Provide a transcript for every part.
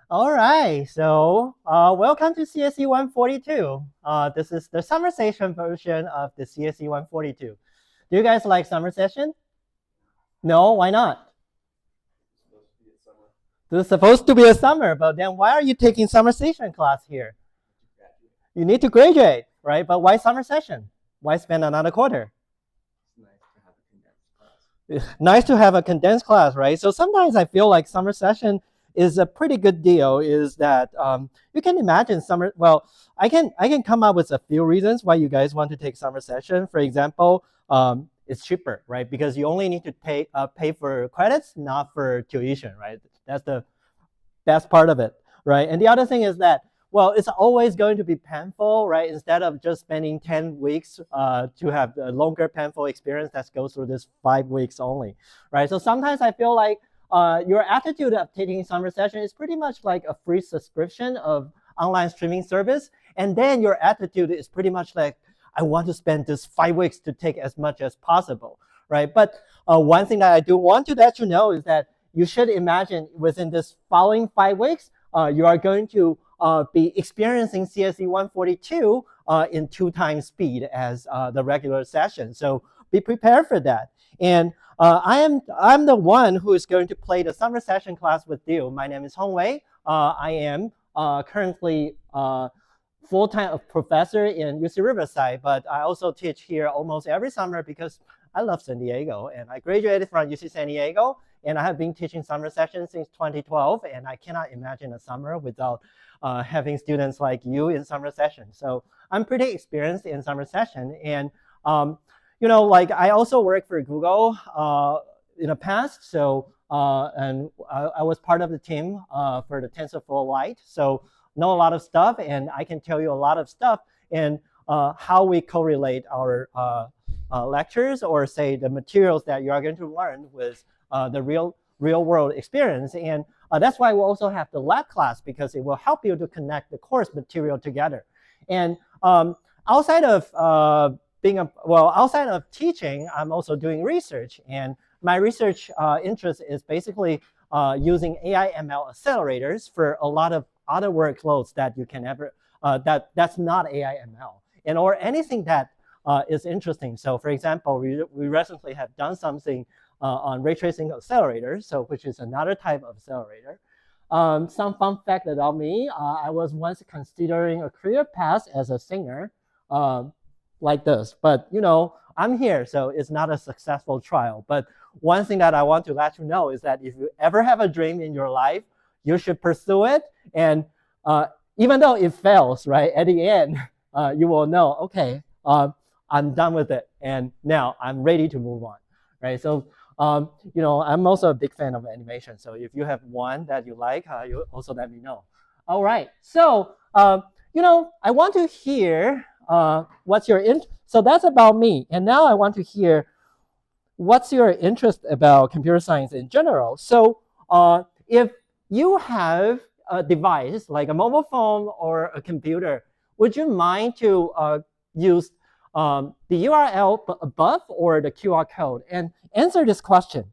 All right, so welcome to CSE142. This is the summer session version of the CSE142. Do you guys like summer session? No, why not? This is supposed to be a summer, but then why are you taking summer session class here? You need to graduate, right? But why summer session? Why spend another quarter? Nice to have a condensed class, right? So sometimes I feel like summer session is a pretty good deal. Is that you can imagine summer? Well, I can come up with a few reasons why you guys want to take summer session. For example, it's cheaper, right? Because you only need to pay for credits, not for tuition, right? That's the best part of it, right? And the other thing is that, well, it's always going to be painful, right? Instead of just spending 10 weeks to have a longer painful experience that goes through this 5 weeks only, right? So sometimes I feel like your attitude of taking summer session is pretty much like a free subscription of online streaming service. And then your attitude is pretty much like, I want to spend this 5 weeks to take as much as possible, right? But one thing that I do want to let you know is that you should imagine within this following 5 weeks, you are going to be experiencing CSE 142 in 2 times speed as the regular session. So be prepared for that. And I'm the one who is going to play the summer session class with you. My name is Hong Wei. I am currently full-time professor in UC Riverside, but I also teach here almost every summer because I love San Diego, and I graduated from UC San Diego, and I have been teaching summer sessions since 2012, and I cannot imagine a summer without having students like you in summer session. So I'm pretty experienced in summer session, and you know, like I also worked for Google in the past, so and I was part of the team for the TensorFlow Lite, so know a lot of stuff, and I can tell you a lot of stuff and how we correlate our lectures or say the materials that you are going to learn with the real world experience. And that's why we also have the lab class, because it will help you to connect the course material together. And outside of outside of teaching, I'm also doing research, and my research interest is basically using AI ML accelerators for a lot of other workloads that you can ever that's not AI ML, and or anything that is interesting. So for example, we recently have done something on ray tracing accelerators, so which is another type of accelerator. Some fun fact about me, I was once considering a career path as a singer like this, but you know, I'm here, so it's not a successful trial. But one thing that I want to let you know is that if you ever have a dream in your life, you should pursue it. And even though it fails, right, at the end, you will know, okay, I'm done with it, and now I'm ready to move on, right? So, I'm also a big fan of animation. So if you have one that you like, you also let me know. All right. So, I want to hear what's your so that's about me, and now I want to hear what's your interest about computer science in general. So, if you have a device like a mobile phone or a computer, would you mind to use the URL above or the QR code and answer this question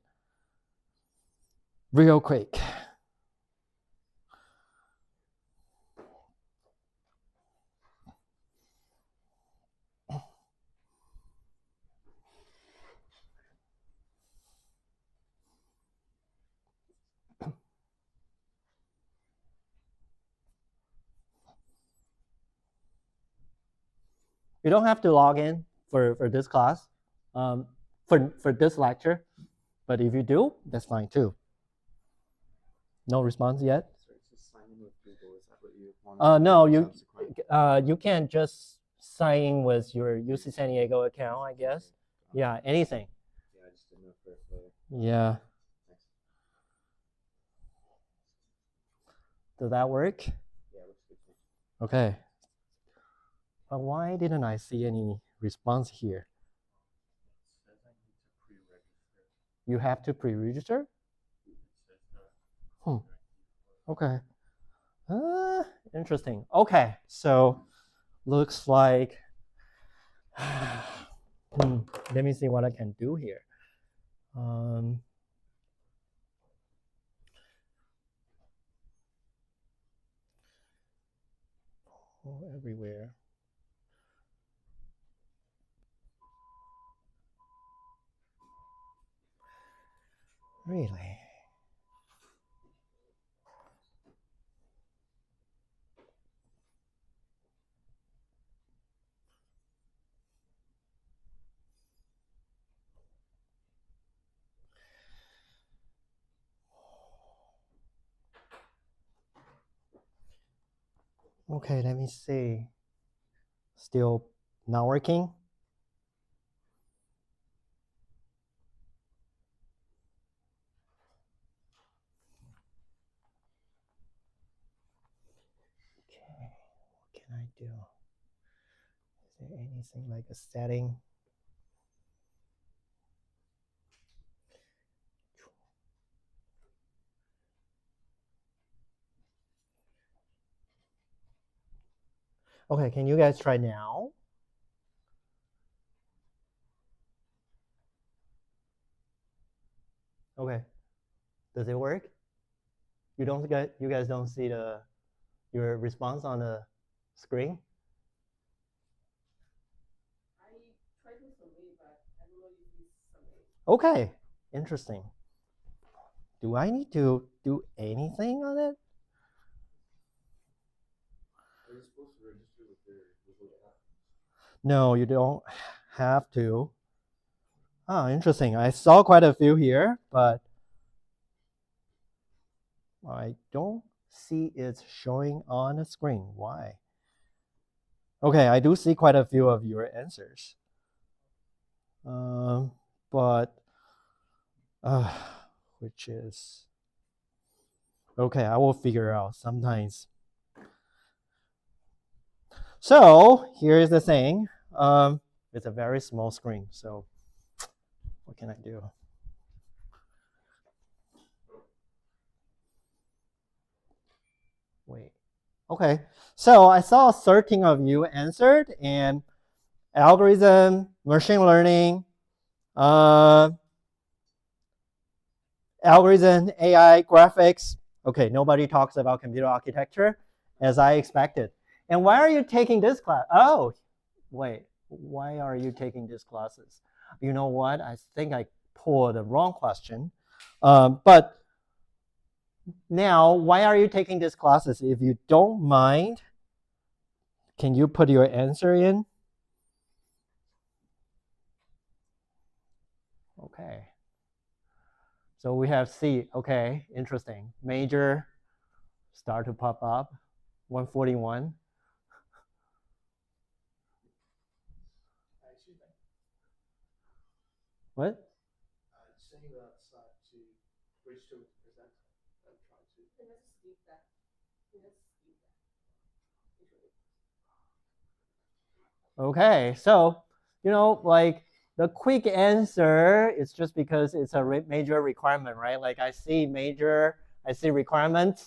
real quick? You don't have to log in for this class, for this lecture, but if you do, that's fine too. No response yet? No, you can just sign in with your UC San Diego account, I guess. Yeah, anything. Yeah. Does that work? Okay. But why didn't I see any response here? You have to pre-register? Okay. Interesting. Okay, so looks like let me see what I can do here. Everywhere. Really? Okay, let me see. Still not working? Okay, what can I do? Is there anything like a setting? Okay, can you guys try now? Okay, does it work? You guys don't see your response on the screen? Okay, interesting. Do I need to do anything on it? Are you supposed to register with your app? No, you don't have to. Oh, interesting. I saw quite a few here, but I don't see it showing on the screen. Why? Okay, I do see quite a few of your answers. But which is okay, I will figure out sometimes. So here's the thing. It's a very small screen, so what can I do? Wait. Okay, so I saw 13 of you answered, and algorithm, machine learning, algorithm, AI, graphics. Okay, nobody talks about computer architecture, as I expected. And why are you taking this class? Oh, wait, why are you taking these classes? You know what? I think I pulled the wrong question. But now, why are you taking these classes? If you don't mind, can you put your answer in? Okay. So we have C. Okay, interesting. Major start to pop up. 141. What? Okay, so like the quick answer is just because it's a major requirement, right? Like I see major, I see requirement,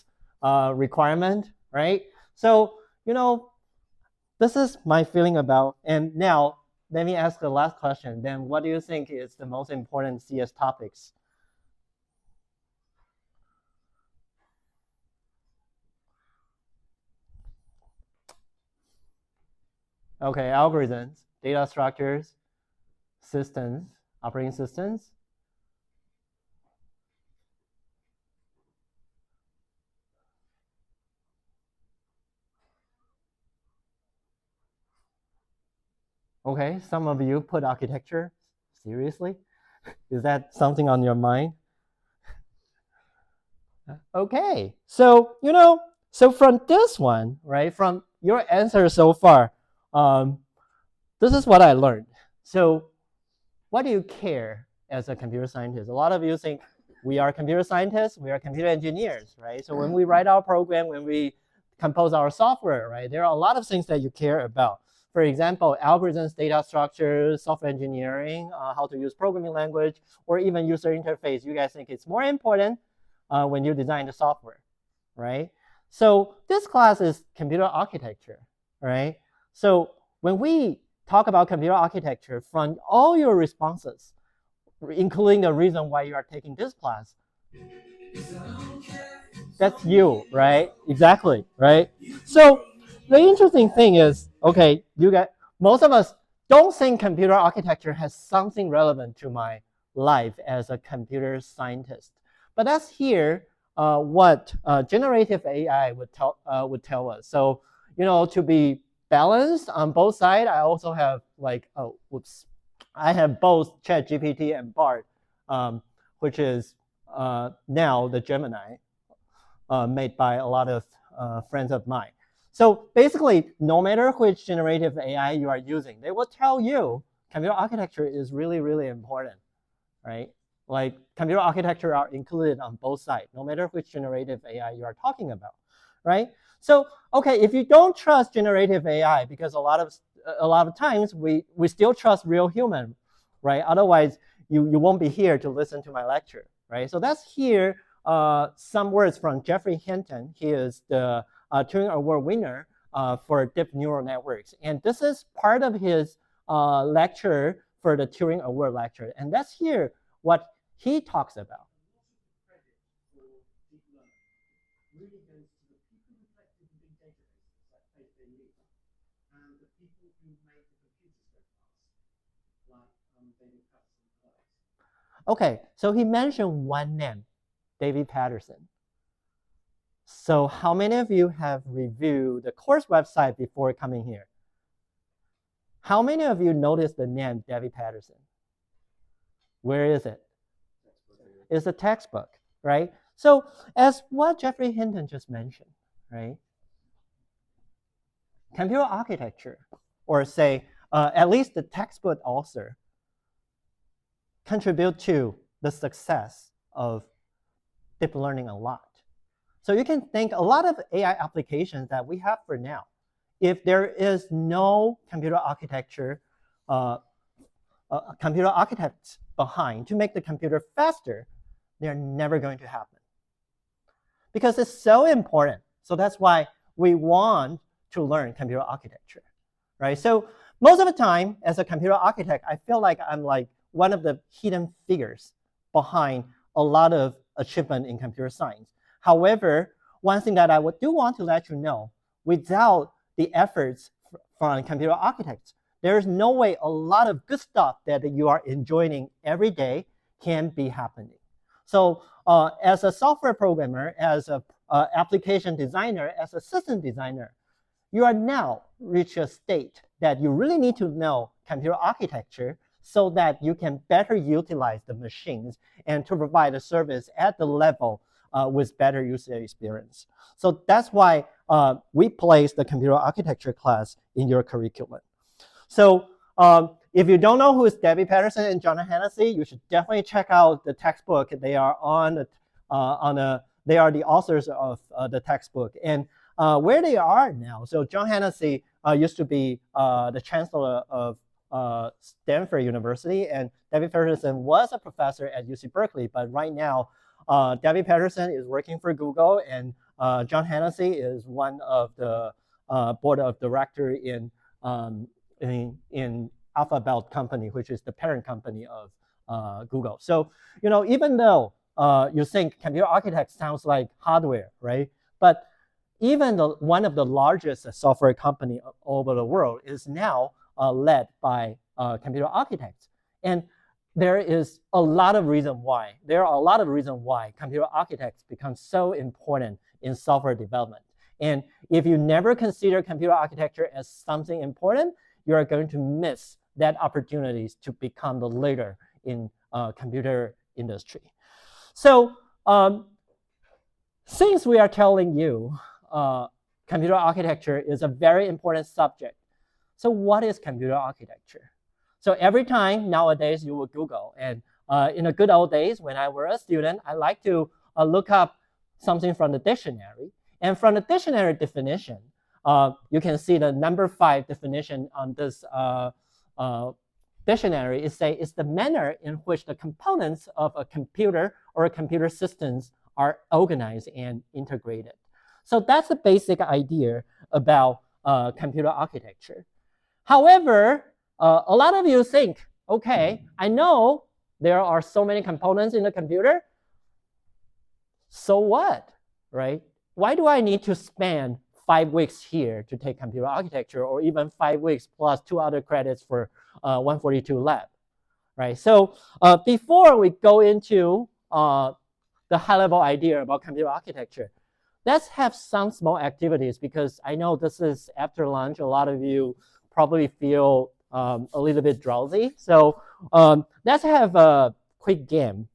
right? So this is my feeling about. And now let me ask the last question. Then what do you think is the most important CS topics? Okay, algorithms, data structures, systems, operating systems. Okay, some of you put architecture. Seriously? Is that something on your mind? Okay, so so from this one, right, from your answer so far, um, this is what I learned. So what do you care as a computer scientist? A lot of you think we are computer scientists, we are computer engineers, right? So when we write our program, when we compose our software, right, there are a lot of things that you care about. For example, algorithms, data structures, software engineering, how to use programming language, or even user interface. You guys think it's more important when you design the software, right? So this class is computer architecture, right? So when we talk about computer architecture, from all your responses, including the reason why you are taking this class, that's you, right? Exactly, right? So the interesting thing is, okay, most of us don't think computer architecture has something relevant to my life as a computer scientist. But that's here what generative AI would tell us. So to be balanced on both sides, I also have I have both ChatGPT and Bard, which is now the Gemini made by a lot of friends of mine. So basically, no matter which generative AI you are using, they will tell you computer architecture is really, really important, right? Like computer architecture are included on both sides, no matter which generative AI you are talking about, right? So, okay, if you don't trust generative AI, because a lot of times we still trust real human, right? Otherwise, you won't be here to listen to my lecture, right? So that's here some words from Jeffrey Hinton. He is the Turing Award winner for deep neural networks, and this is part of his lecture for the Turing Award lecture, and that's here what he talks about. Okay, so he mentioned one name, David Patterson. So how many of you have reviewed the course website before coming here? How many of you noticed the name David Patterson? Where is it? It's a textbook, right? So as what Jeffrey Hinton just mentioned, right? Computer architecture, or say at least the textbook author, contribute to the success of deep learning a lot. So you can think a lot of AI applications that we have for now, if there is no computer architecture, computer architects behind to make the computer faster, they're never going to happen. Because it's so important. So that's why we want to learn computer architecture, right? So most of the time, as a computer architect, I feel like I'm like one of the hidden figures behind a lot of achievement in computer science. However, one thing that I do want to let you know, without the efforts from computer architects, there's no way a lot of good stuff that you are enjoying every day can be happening. So as a software programmer, as an application designer, as a system designer, you are now reached a state that you really need to know computer architecture so that you can better utilize the machines and to provide a service at the level with better user experience. So that's why we place the computer architecture class in your curriculum. So if you don't know who is Debbie Patterson and John Hennessy, you should definitely check out the textbook. They are they are the authors of the textbook. And where they are now, so John Hennessy used to be the chancellor of Stanford University, and Debbie Patterson was a professor at UC Berkeley, but right now, Debbie Patterson is working for Google, and John Hennessy is one of the board of director in Alphabet company, which is the parent company of Google. So, even though you think computer architect sounds like hardware, right? But even one of the largest software company all over the world is now led by computer architects. And there is a lot of reason why. There are a lot of reasons why computer architects become so important in software development. And if you never consider computer architecture as something important, you are going to miss that opportunities to become the leader in computer industry. So since we are telling you computer architecture is a very important subject, so what is computer architecture? So every time nowadays you will Google, and in the good old days when I was a student, I like to look up something from the dictionary. And from the dictionary definition, you can see the number 5 definition on this dictionary is say it's the manner in which the components of a computer or a computer systems are organized and integrated. So that's the basic idea about computer architecture. However, a lot of you think, okay, I know there are so many components in the computer. So what, right? Why do I need to spend 5 weeks here to take computer architecture, or even 5 weeks plus 2 other credits for 142 lab, right? So before we go into the high-level idea about computer architecture, let's have some small activities, because I know this is after lunch. A lot of you probably feel a little bit drowsy. So let's have a quick game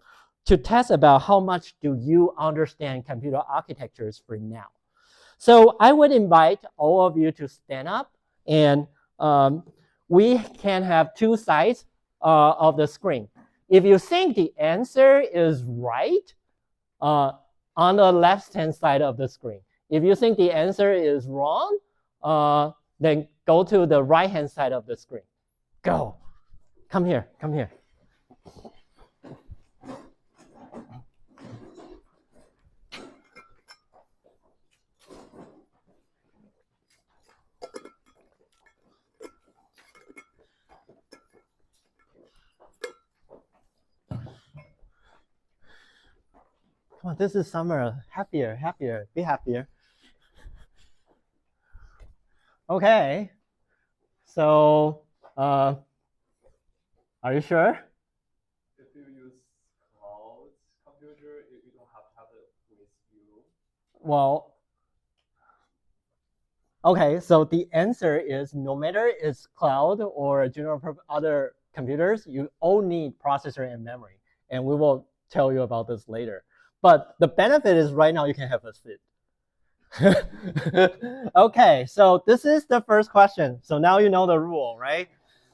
to test about how much do you understand computer architectures for now. So I would invite all of you to stand up, and we can have 2 sides of the screen. If you think the answer is right, on the left-hand side of the screen. If you think the answer is wrong, then go to the right-hand side of the screen. Go. Come here, come here. Come on, this is summer. Happier, happier, be happier. Okay, so are you sure? If you use cloud computer, you don't have to have it with you. Well, okay, so the answer is no matter it's cloud or general other computers, you all need processor and memory. And we will tell you about this later. But the benefit is right now you can have a seat. Okay, so this is the first question. So now you know the rule, right?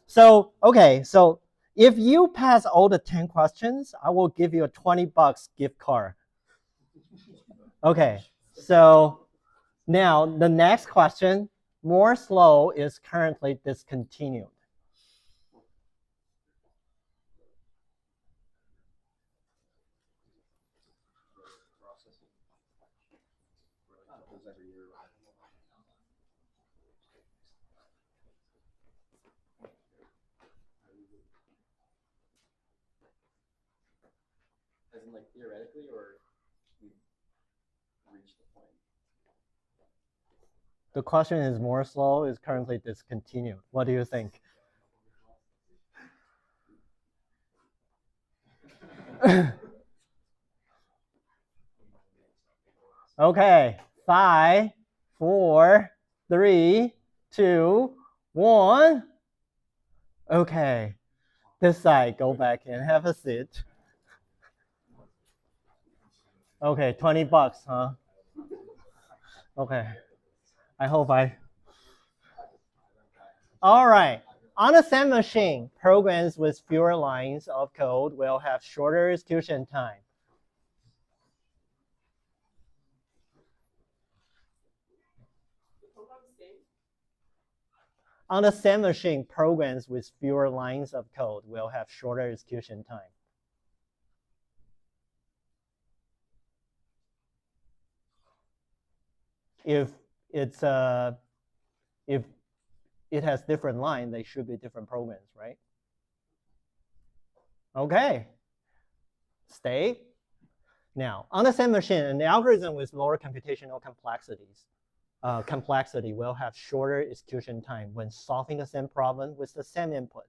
So, okay, so if you pass all the 10 questions, I will give you a $20 gift card. Okay, so now the next question, Moore's law is currently discontinued. As in, like, theoretically, or we've reached the point? The question is Moore's law is currently discontinued. What do you think? Okay, 5, 4, 3, 2, 1. Okay, This side, go back and have a seat. Okay, $20, huh? Okay. I hope I. All right. On a SAM machine, programs with fewer lines of code will have shorter execution time. On a SAM machine, programs with fewer lines of code will have shorter execution time. If it's if it has different lines, they should be different programs, right? Okay. Stay. Now, on the same machine, an algorithm with lower computational complexity will have shorter execution time when solving the same problem with the same input.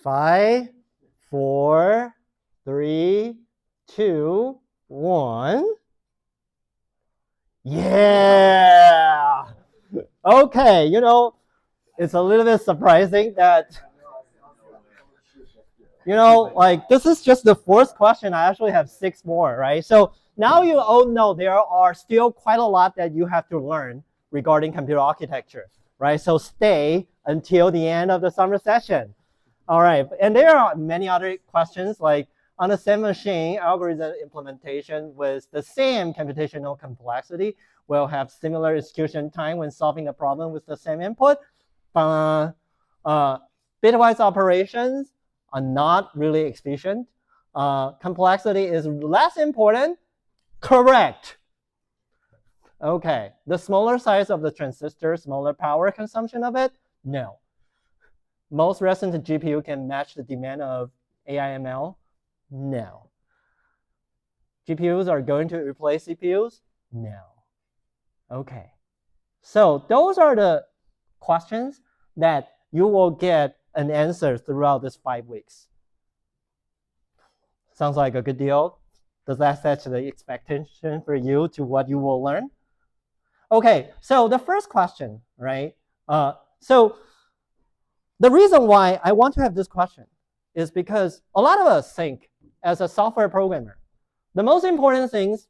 Five, four, three, two, one. Yeah. Okay, it's a little bit surprising that, like this is just the fourth question. I actually have 6 more, right? So now you all know there are still quite a lot that you have to learn regarding computer architecture, right? So stay until the end of the summer session. All right, and there are many other questions like on the same machine, algorithm implementation with the same computational complexity will have similar execution time when solving a problem with the same input. Bitwise operations are not really efficient. Complexity is less important. Correct. Okay, the smaller size of the transistor, smaller power consumption of it? No. Most recent GPU can match the demand of AI/ML? No. GPUs are going to replace CPUs? No. Okay. So those are the questions that you will get an answer throughout this 5 weeks. Sounds like a good deal. Does that set the expectation for you to what you will learn? Okay, so the first question, right? So the reason why I want to have this question is because a lot of us think as a software programmer, the most important things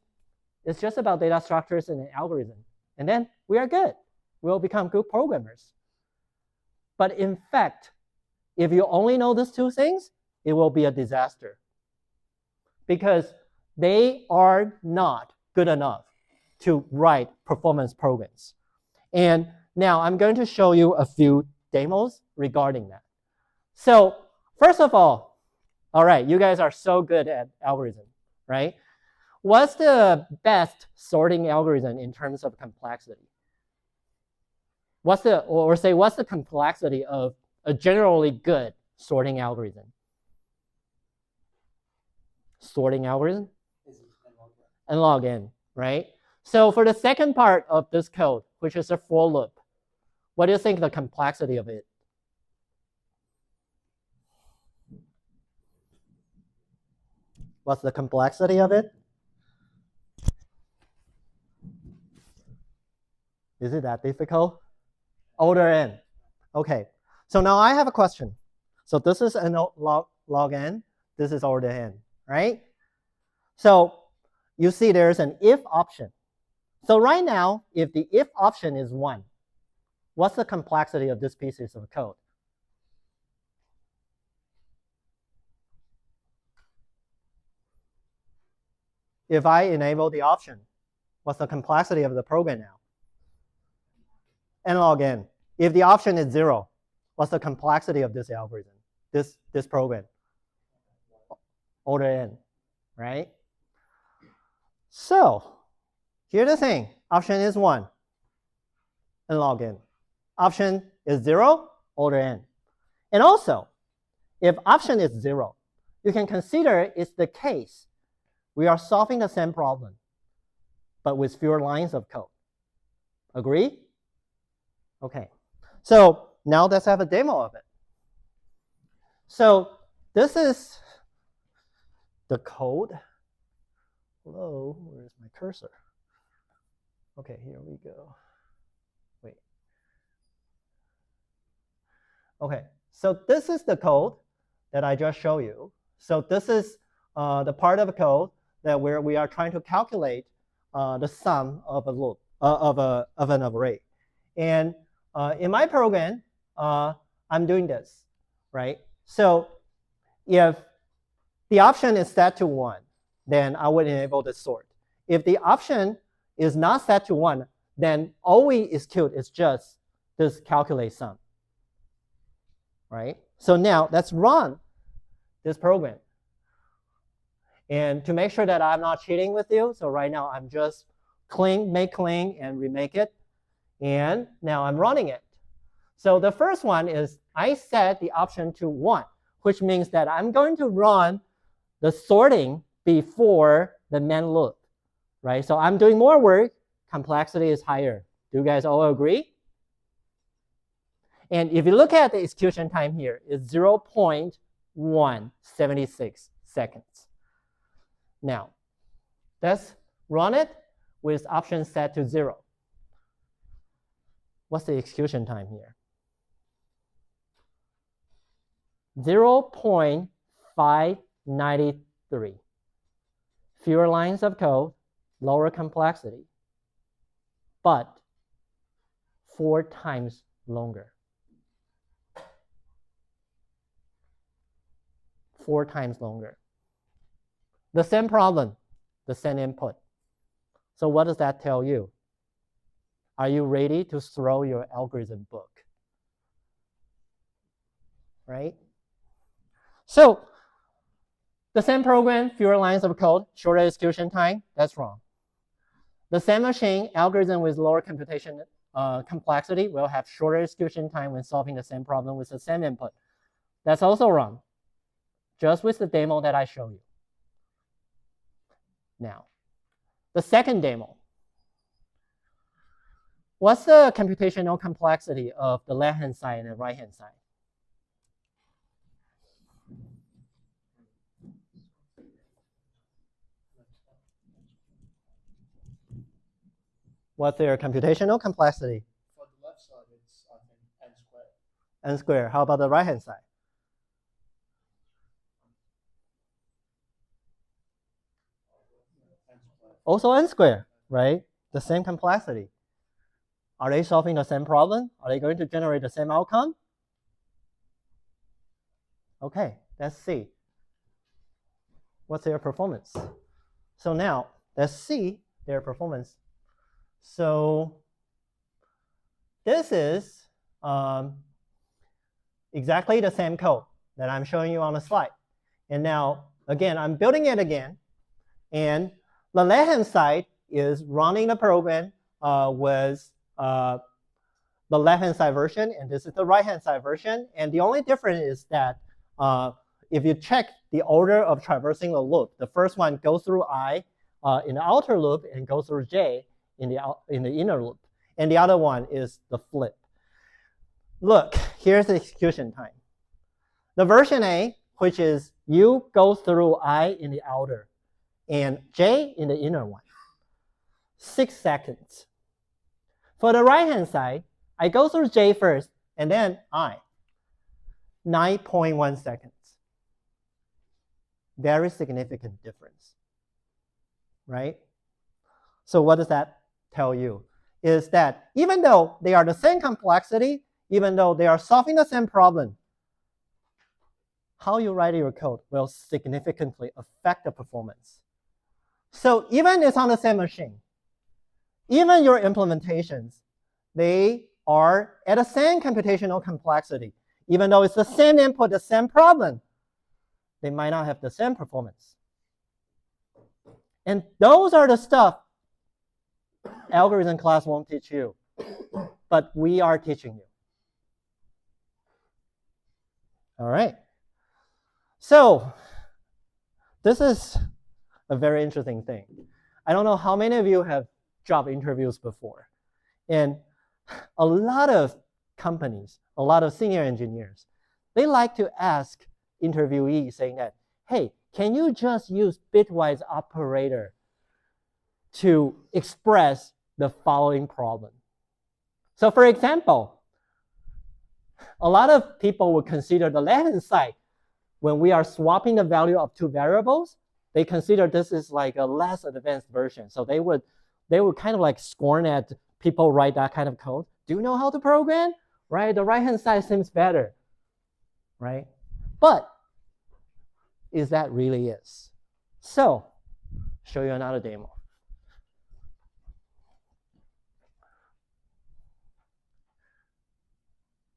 is just about data structures and an algorithm. And then we are good. We'll become good programmers. But in fact, if you only know these 2 things, it will be a disaster. Because they are not good enough to write performance programs. And now I'm going to show you a few demos regarding that. So first of all right, you guys are so good at algorithm, right? What's the best sorting algorithm in terms of complexity? What's the complexity of a generally good sorting algorithm? Sorting algorithm? And log n, right? So for the second part of this code, which is a for loop, what do you think the complexity of it? What's the complexity of it? Is it that difficult? Order n. Okay, so now I have a question. So this is log n, this is order n, right? So you see there's an if option. So right now, if the if option is 1, what's the complexity of this piece of code? If I enable the option, what's the complexity of the program now? N log n. If the option is 0, what's the complexity of this algorithm, this program? Order n, right? So here's the thing. Option is 1, n log n. Option is 0, order n. And also, if option is 0, you can consider it's the case we are solving the same problem. but with fewer lines of code. Agree? Okay. So now let's have a demo of it. So this is the code. Hello, where's my cursor? Okay, here we go. Wait. Okay, so this is the code that I just showed you. So this is the part of the code that we are trying to calculate the sum of a loop of an array. And in my program, I'm doing this, right? So if the option is set to 1, then I would enable the sort. If the option is not set to 1, then all we execute is just this calculate sum, right? So now let's run this program. And to make sure that I'm not cheating with you, so right now I'm just make clean and remake it. And now I'm running it. So the first one is I set the option to 1, which means that I'm going to run the sorting before the main loop, right? So I'm doing more work, complexity is higher. Do you guys all agree? And if you look at the execution time here, it's 0.176 seconds. Now, let's run it with option set to 0. What's the execution time here? 0.593. Fewer lines of code, lower complexity, but 4 times longer. 4 times longer. The same problem, the same input. So what does that tell you? Are you ready to throw your algorithm book? Right? So the same program, fewer lines of code, shorter execution time, that's wrong. The same machine, algorithm with lower computation complexity will have shorter execution time when solving the same problem with the same input. That's also wrong, just with the demo that I showed you. Now, the second demo. What's the computational complexity of the left-hand side and the right-hand side? What's their computational complexity? For the left side, it's, I think, n squared. N squared. How about the right-hand side? Also n squared, right? The same complexity. Are they solving the same problem? Are they going to generate the same outcome? Okay, let's see. What's their performance? So now, let's see their performance. So this is exactly the same code that I'm showing you on the slide. And now, again, I'm building it again. And the left-hand side is running the program with the left-hand side version, and this is the right-hand side version. And the only difference is that if you check the order of traversing the loop, the first one goes through I in the outer loop and goes through J in the inner loop. And the other one is the flip. Look, here's the execution time. The version A, which is you go through I in the outer and J in the inner one, 6 seconds. For the right-hand side, I go through J first and then I, 9.1 seconds. Very significant difference, right? So what does that tell you? Is that even though they are the same complexity, even though they are solving the same problem, how you write your code will significantly affect the performance. So even it's on the same machine, even your implementations, they are at the same computational complexity. Even though it's the same input, the same problem, they might not have the same performance. And those are the stuff algorithm class won't teach you, but we are teaching you. All right. So this is a very interesting thing. I don't know how many of you have job interviews before. And a lot of companies, a lot of senior engineers, they like to ask interviewees saying that, hey, can you just use bitwise operator to express the following problem? So for example, a lot of people would consider the left-hand side when we are swapping the value of two variables. They consider this is like a less advanced version. So they would kind of like scorn at people write that kind of code. Do you know how to program? Right? The right-hand side seems better, right? But is that really is? So, show you another demo.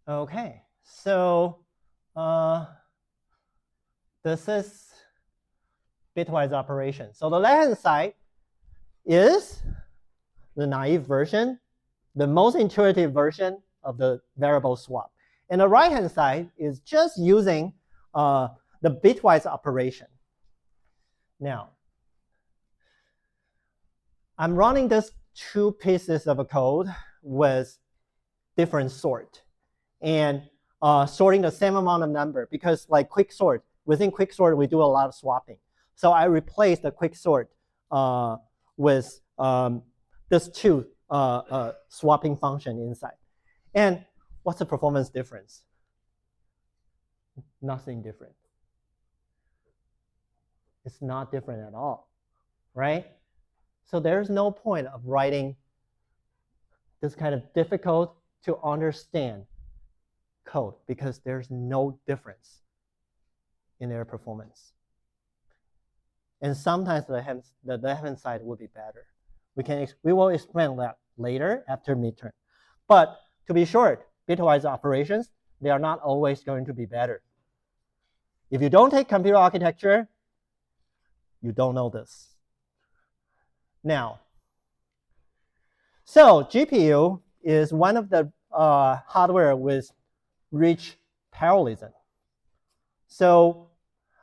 Okay, so this is bitwise operation. So the left-hand side is the naive version, the most intuitive version of the variable swap. And the right-hand side is just using the bitwise operation. Now, I'm running this two pieces of a code with different sort and sorting the same amount of number, because like quicksort, within quicksort, we do a lot of swapping. So I replaced the quicksort with this two swapping function inside. And what's the performance difference? Nothing different. It's not different at all, right? So there's no point of writing this kind of difficult to understand code, because there's no difference in their performance. And sometimes the left-hand side will be better. We will explain that later after midterm. But to be short, bitwise operations, they are not always going to be better. If you don't take computer architecture, you don't know this. Now, so GPU is one of the hardware with rich parallelism. So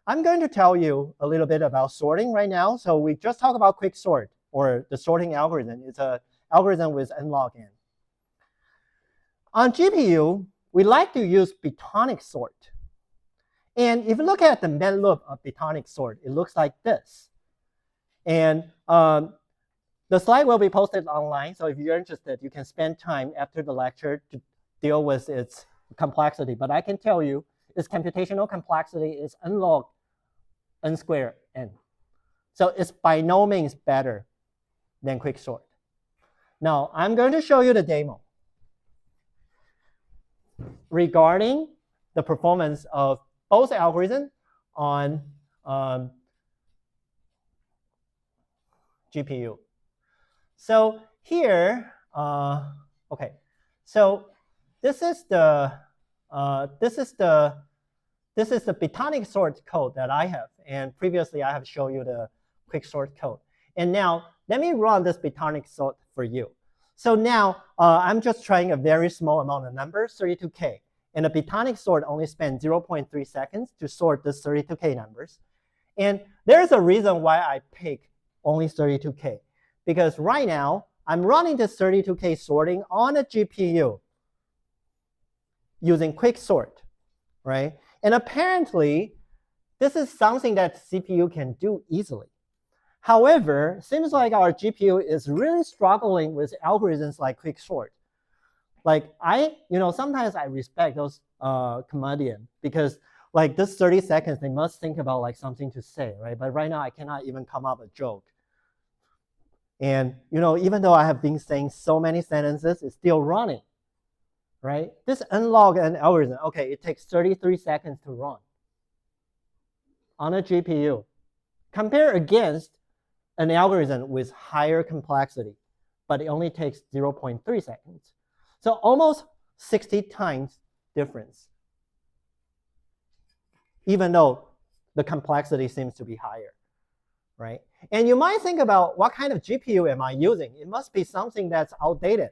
I'm going to tell you a little bit about sorting right now. So we just talked about quicksort, or the sorting algorithm. It's an algorithm with n log n. On GPU, we like to use Bitonic sort. And if you look at the main loop of Bitonic sort, it looks like this. And the slide will be posted online. So if you're interested, you can spend time after the lecture to deal with its complexity. But I can tell you, its computational complexity is n log n squared n. So it's by no means better than quicksort. Now, I'm going to show you the demo regarding the performance of both algorithms on GPU. So here, okay. So this is the Bitonic sort code that I have, and previously I have shown you the quicksort code. And now let me run this Bitonic sort for you. So now I'm just trying a very small amount of numbers, 32K. And the Bitonic sort only spends 0.3 seconds to sort this 32K numbers. And there's a reason why I pick only 32K. Because right now, I'm running this 32K sorting on a GPU using quicksort, right? And apparently, this is something that CPU can do easily. However, it seems like our GPU is really struggling with algorithms like quicksort. Like sometimes I respect those comedians, because like this 30 seconds, they must think about like something to say, right? But right now, I cannot even come up with a joke. And even though I have been saying so many sentences, it's still running, right? This n log n algorithm, okay, it takes 33 seconds to run on a GPU. Compare against an algorithm with higher complexity, but it only takes 0.3 seconds. So almost 60 times difference, even though the complexity seems to be higher, right? And you might think about, what kind of GPU am I using? It must be something that's outdated.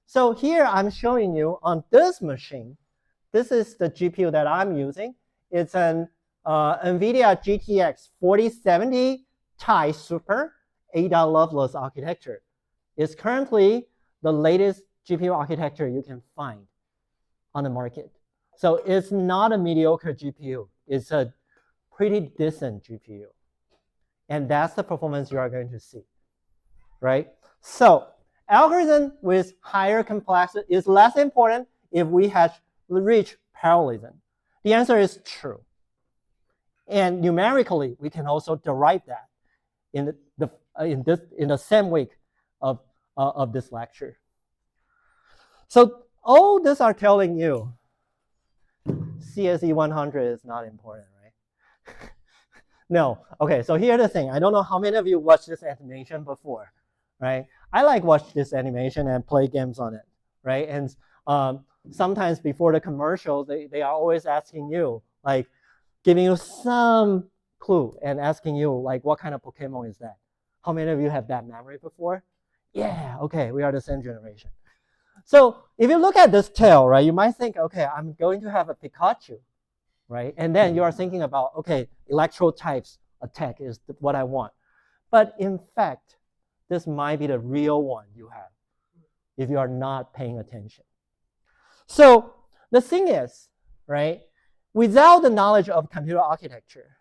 So here I'm showing you on this machine, this is the GPU that I'm using. It's an NVIDIA GTX 4070 Ti Super Ada Lovelace architecture. It's currently the latest GPU architecture you can find on the market. So it's not a mediocre GPU. It's a pretty decent GPU. And that's the performance you are going to see, right? So algorithm with higher complexity is less important if we have reached parallelism. The answer is true. And numerically, we can also derive that in the same week of this lecture. So all this are telling you CSE100 is not important, right? No. Okay, so here's the thing. I don't know how many of you watched this animation before, right? I like watch this animation and play games on it, right? And sometimes before the commercial, they are always asking you, like, giving you some clue and asking you, like, what kind of Pokemon is that? How many of you have that memory before? Yeah, okay, we are the same generation. So if you look at this tail, right, you might think, okay, I'm going to have a Pikachu, right? And then you are thinking about, okay, electro types attack is what I want. But in fact, this might be the real one you have if you are not paying attention. So the thing is, right, without the knowledge of computer architecture,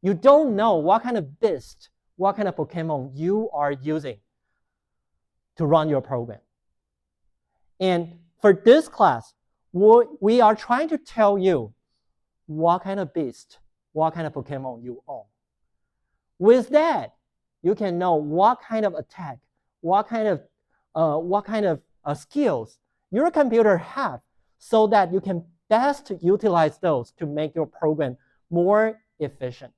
you don't know what kind of beast, what kind of Pokemon you are using to run your program. And for this class, we are trying to tell you what kind of beast, what kind of Pokemon you own. With that, you can know what kind of attack, what kind of skills your computer have, so that you can best utilize those to make your program more efficient.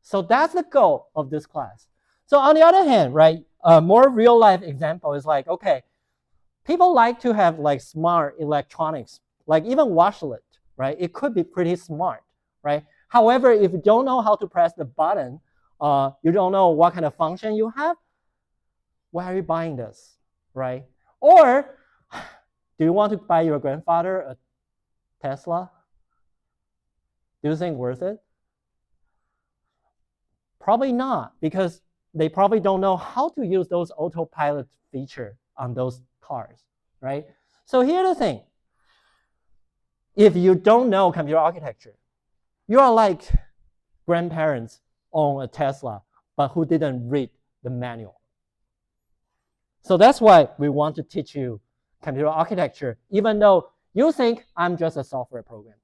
So that's the goal of this class. So on the other hand, right, a more real life example is like, okay, people like to have like smart electronics, like even washlet, right? It could be pretty smart, right? However, if you don't know how to press the button, you don't know what kind of function you have, why are you buying this, right? Or do you want to buy your grandfather a Tesla? Do you think worth it? Probably not, because they probably don't know how to use those autopilot feature on those cars, right? So here's the thing. If you don't know computer architecture, you are like grandparents own a Tesla, but who didn't read the manual. So that's why we want to teach you computer architecture, even though you think I'm just a software programmer.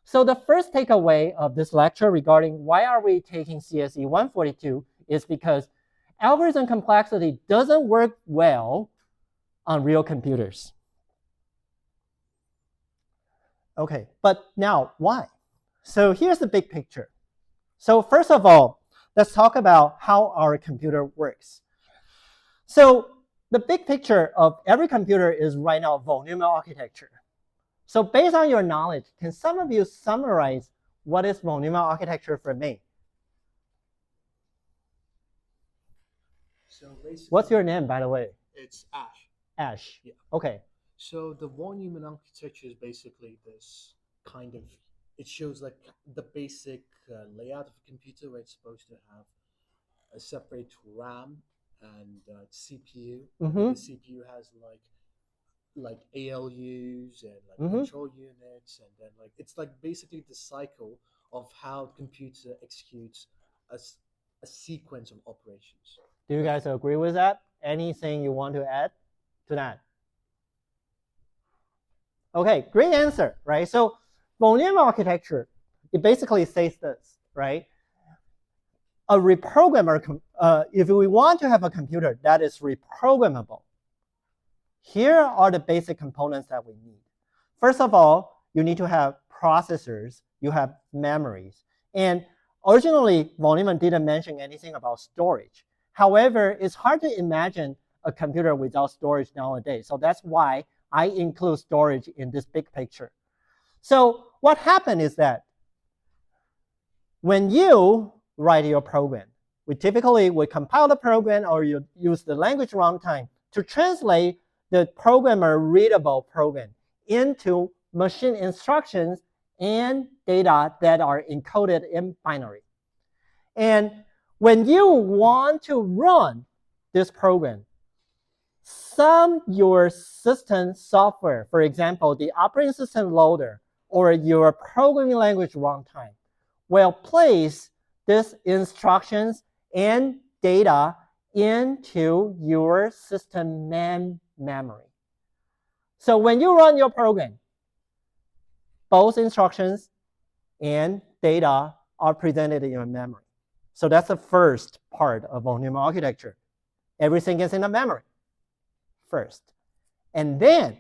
So the first takeaway of this lecture regarding why are we taking CSE142 is because algorithm complexity doesn't work well on real computers. Okay, but now why? So here's the big picture. So first of all, let's talk about how our computer works. So the big picture of every computer is right now volume architecture. So based on your knowledge, can some of you summarize what is volume architecture for me? So basically, what's your name, by the way? It's Ash. Ash. Yeah. Okay. So the von Neumann architecture is basically this kind of. It shows like the basic layout of a computer, where it's supposed to have a separate RAM and CPU. Mm-hmm. The CPU has like ALUs and like Mm-hmm. control units, and then like it's like basically the cycle of how the computer executes a sequence of operations. Do you guys agree with that? Anything you want to add to that? Okay, great answer, right? So volume architecture, it basically says this, right? A reprogrammer, if we want to have a computer that is reprogrammable, here are the basic components that we need. First of all, you need to have processors, you have memories. And originally, von Neumann didn't mention anything about storage. However, it's hard to imagine a computer without storage nowadays. So that's why I include storage in this big picture. So what happened is that when you write your program, we typically would compile the program, or you use the language runtime to translate the programmer readable program into machine instructions and data that are encoded in binary. And when you want to run this program, some your system software, for example, the operating system loader or your programming language runtime, will place these instructions and data into your system memory. So when you run your program, both instructions and data are presented in your memory. So that's the first part of volume architecture. Everything is in the memory first. And then,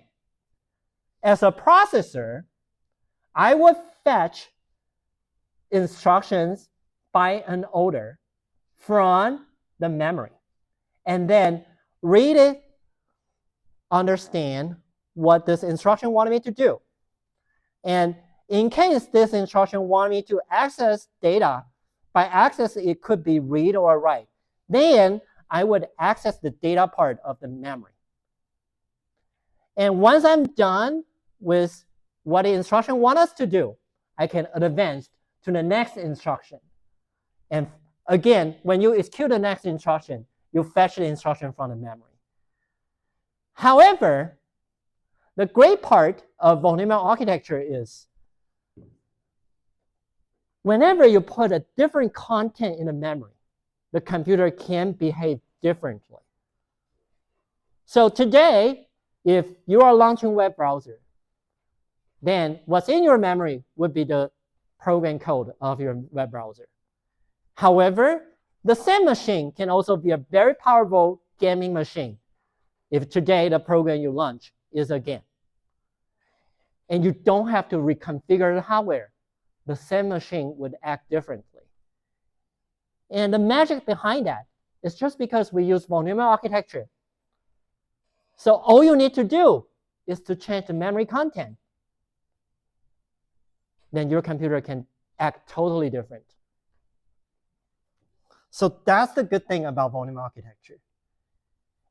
as a processor, I would fetch instructions by an order from the memory, and then read it, understand what this instruction wanted me to do. And in case this instruction wanted me to access data, by access it could be read or write, then I would access the data part of the memory. And once I'm done with what the instruction wants us to do, I can advance to the next instruction. And again, when you execute the next instruction, you fetch the instruction from the memory. However, the great part of volume architecture is whenever you put a different content in the memory, the computer can behave differently. So today, if you are launching a web browser, then what's in your memory would be the program code of your web browser. However, the same machine can also be a very powerful gaming machine if today the program you launch is a game. And you don't have to reconfigure the hardware. The same machine would act differently. And the magic behind that is just because we use volume architecture. So all you need to do is to change the memory content. Then your computer can act totally different. So that's the good thing about volume architecture.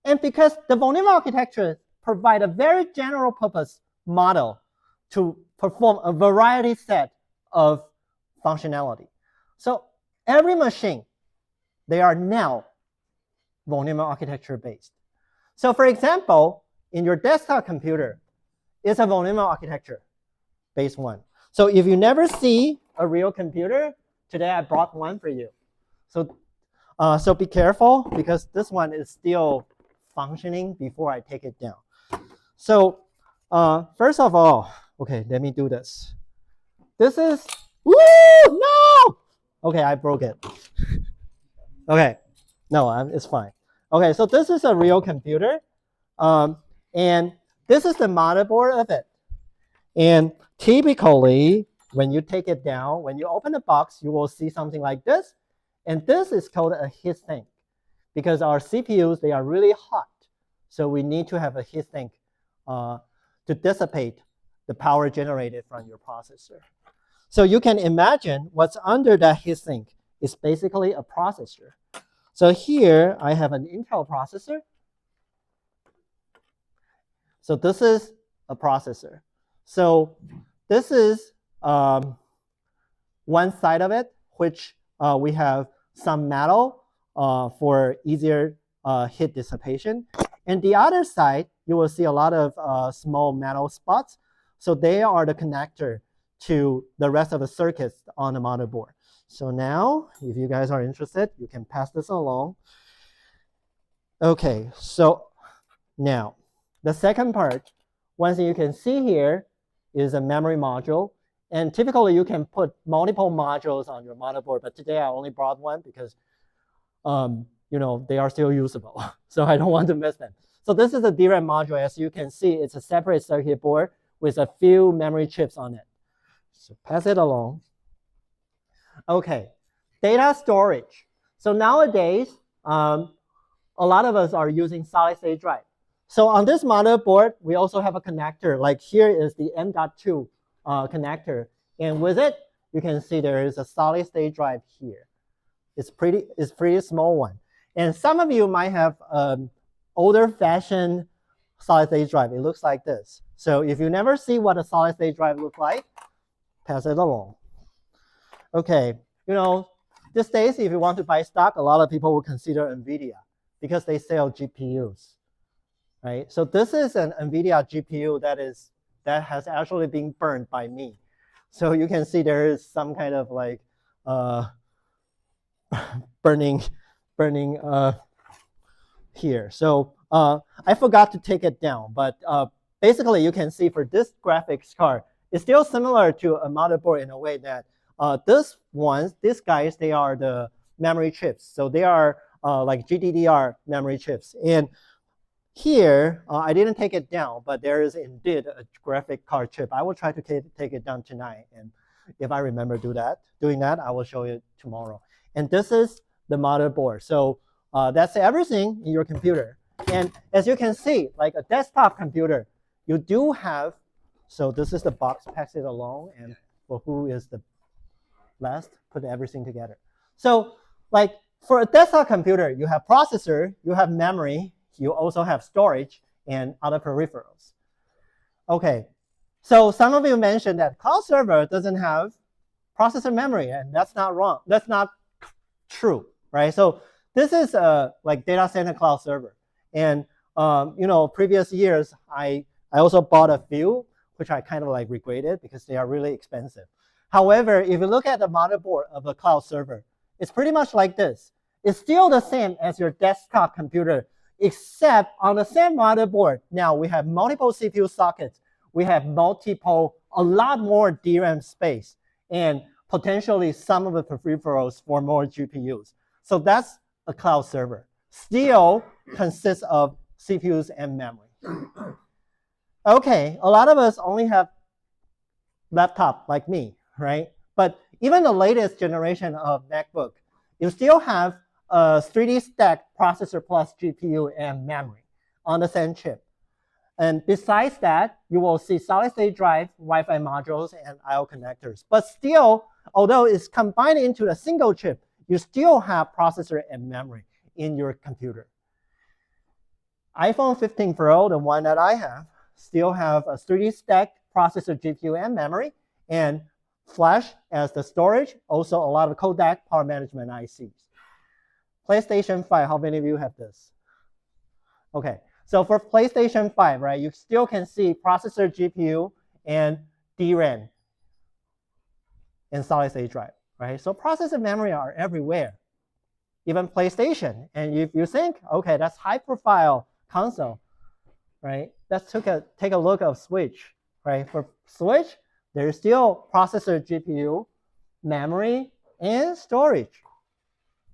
And because the volume architecture provides a very general purpose model to perform a variety set of functionality. So every machine, they are now volume architecture based. So for example, in your desktop computer, it's a volume architecture based one. So if you never see a real computer, today I brought one for you. So be careful because this one is still functioning before I take it down. So first of all, okay, let me do this. This is, woo, no! Okay, I broke it. Okay, no, it's fine. Okay, so this is a real computer. And this is the motherboard of it. And typically, when you take it down, when you open the box, you will see something like this. And this is called a heat sink because our CPUs, they are really hot. So we need to have a heat sink to dissipate the power generated from your processor. So you can imagine what's under that heat sink is basically a processor. So here I have an Intel processor. So this is a processor. So this is one side of it, which we have some metal for easier heat dissipation. And the other side, you will see a lot of small metal spots. So they are the connector to the rest of the circuits on the motherboard. So now, if you guys are interested, you can pass this along. Okay, so now, the second part, one thing you can see here is a memory module. And typically, you can put multiple modules on your motherboard. But today, I only brought one because they are still usable. So I don't want to miss them. So this is a DRAM module. As you can see, it's a separate circuit board with a few memory chips on it. So pass it along. Okay, data storage. So nowadays, a lot of us are using solid-state drive. So on this motherboard, we also have a connector. Like here is the M.2 connector. And with it, you can see there is a solid-state drive here. It's pretty small one. And some of you might have older-fashioned solid-state drive. It looks like this. So if you never see what a solid-state drive looks like, pass it along. Okay, these days, if you want to buy stock, a lot of people will consider NVIDIA because they sell GPUs. right? So this is an NVIDIA GPU that has actually been burned by me. So you can see there is some kind of like burning here. So I forgot to take it down, but basically you can see for this graphics card, it's still similar to a motherboard in a way that these guys, they are the memory chips. So they are like GDDR memory chips. And here, I didn't take it down, but there is indeed a graphic card chip. I will try to take it down tonight. And if I remember doing that, I will show you tomorrow. And this is the motherboard. So that's everything in your computer. And as you can see, like a desktop computer, you do have, so this is the box, pass it along, and for who is the last, put everything together. So like for a desktop computer, you have processor, you have memory, you also have storage and other peripherals. Okay, so some of you mentioned that cloud server doesn't have processor memory, and that's not wrong. That's not true, right? So this is like data center cloud server. And previous years, I also bought a few, which I kind of like regretted because they are really expensive. However, if you look at the motherboard of a cloud server, it's pretty much like this. It's still the same as your desktop computer, except on the same motherboard, now we have multiple CPU sockets. We have a lot more DRAM space, and potentially some of the peripherals for more GPUs. So that's a cloud server. Still consists of CPUs and memory. Okay, a lot of us only have laptop like me, right? But even the latest generation of MacBook, you still have a 3D stacked processor plus GPU and memory on the same chip. And besides that, you will see solid-state drive, Wi-Fi modules, and I/O connectors. But still, although it's combined into a single chip, you still have processor and memory in your computer. iPhone 15 Pro, the one that I have, still have a 3D stacked processor, GPU, and memory, and flash as the storage, also a lot of codec, power management ICs. PlayStation 5, how many of you have this? Okay, so for PlayStation 5, right, you still can see processor, GPU, and DRAM and solid-state drive, right? So processor memory are everywhere, even PlayStation. And if you think, okay, that's high-profile console, right? Let's take a look at Switch, right? For Switch, there's still processor, GPU, memory, and storage,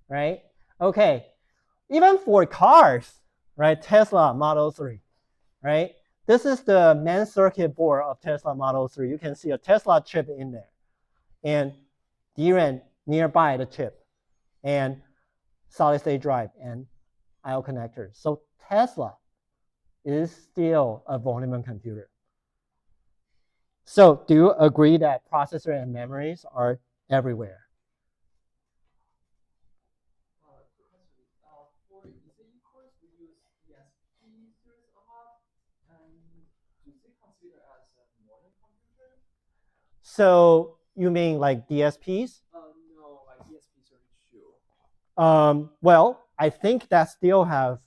right? Okay, even for cars, right? Tesla Model 3, right? This is the main circuit board of Tesla Model 3. You can see a Tesla chip in there, and DRAM nearby the chip, and solid-state drive and I/O connectors. So Tesla is still a volume computer. So do you agree that processor and memories are everywhere? For ECE course, we use ESP series a lot, and do they consider as a modern computer? So you mean like DSPs? No, like ESP32. Well, I think that still have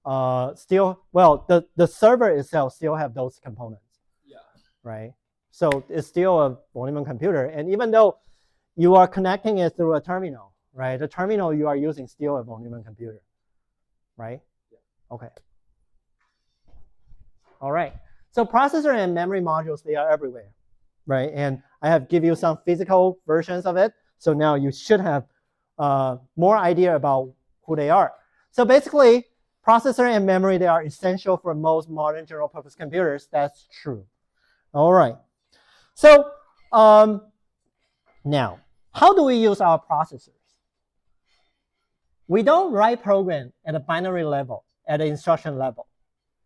the server itself still have those components. Yeah. Right? So it's still a volume computer. And even though you are connecting it through a terminal, right? The terminal you are using still a volume computer, right? Yeah. Okay. All right. So processor and memory modules, they are everywhere, right? And I have give you some physical versions of it. So now you should have more idea about who they are. So basically, processor and memory, they are essential for most modern general purpose computers. That's true. All right. So now, how do we use our processors? We don't write program at a binary level, at the instruction level,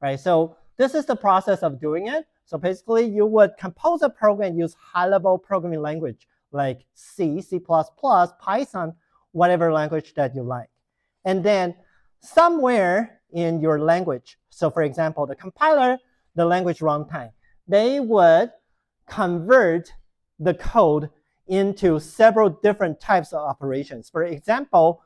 right? So this is the process of doing it. So basically, you would compose a program, use high-level programming language like C, C++, Python, whatever language that you like. And then somewhere in your language, so for example, the compiler, the language runtime, they would convert the code into several different types of operations. For example,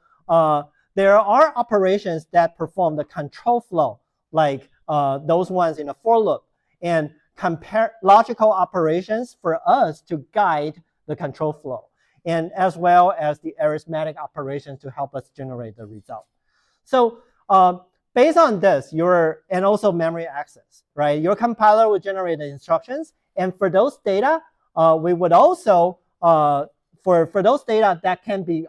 there are operations that perform the control flow, like those ones in a for loop, and compare logical operations for us to guide the control flow, and as well as the arithmetic operations to help us generate the result. So based on this, and also memory access, right? Your compiler will generate the instructions, and for those data, we would also, for those data that can be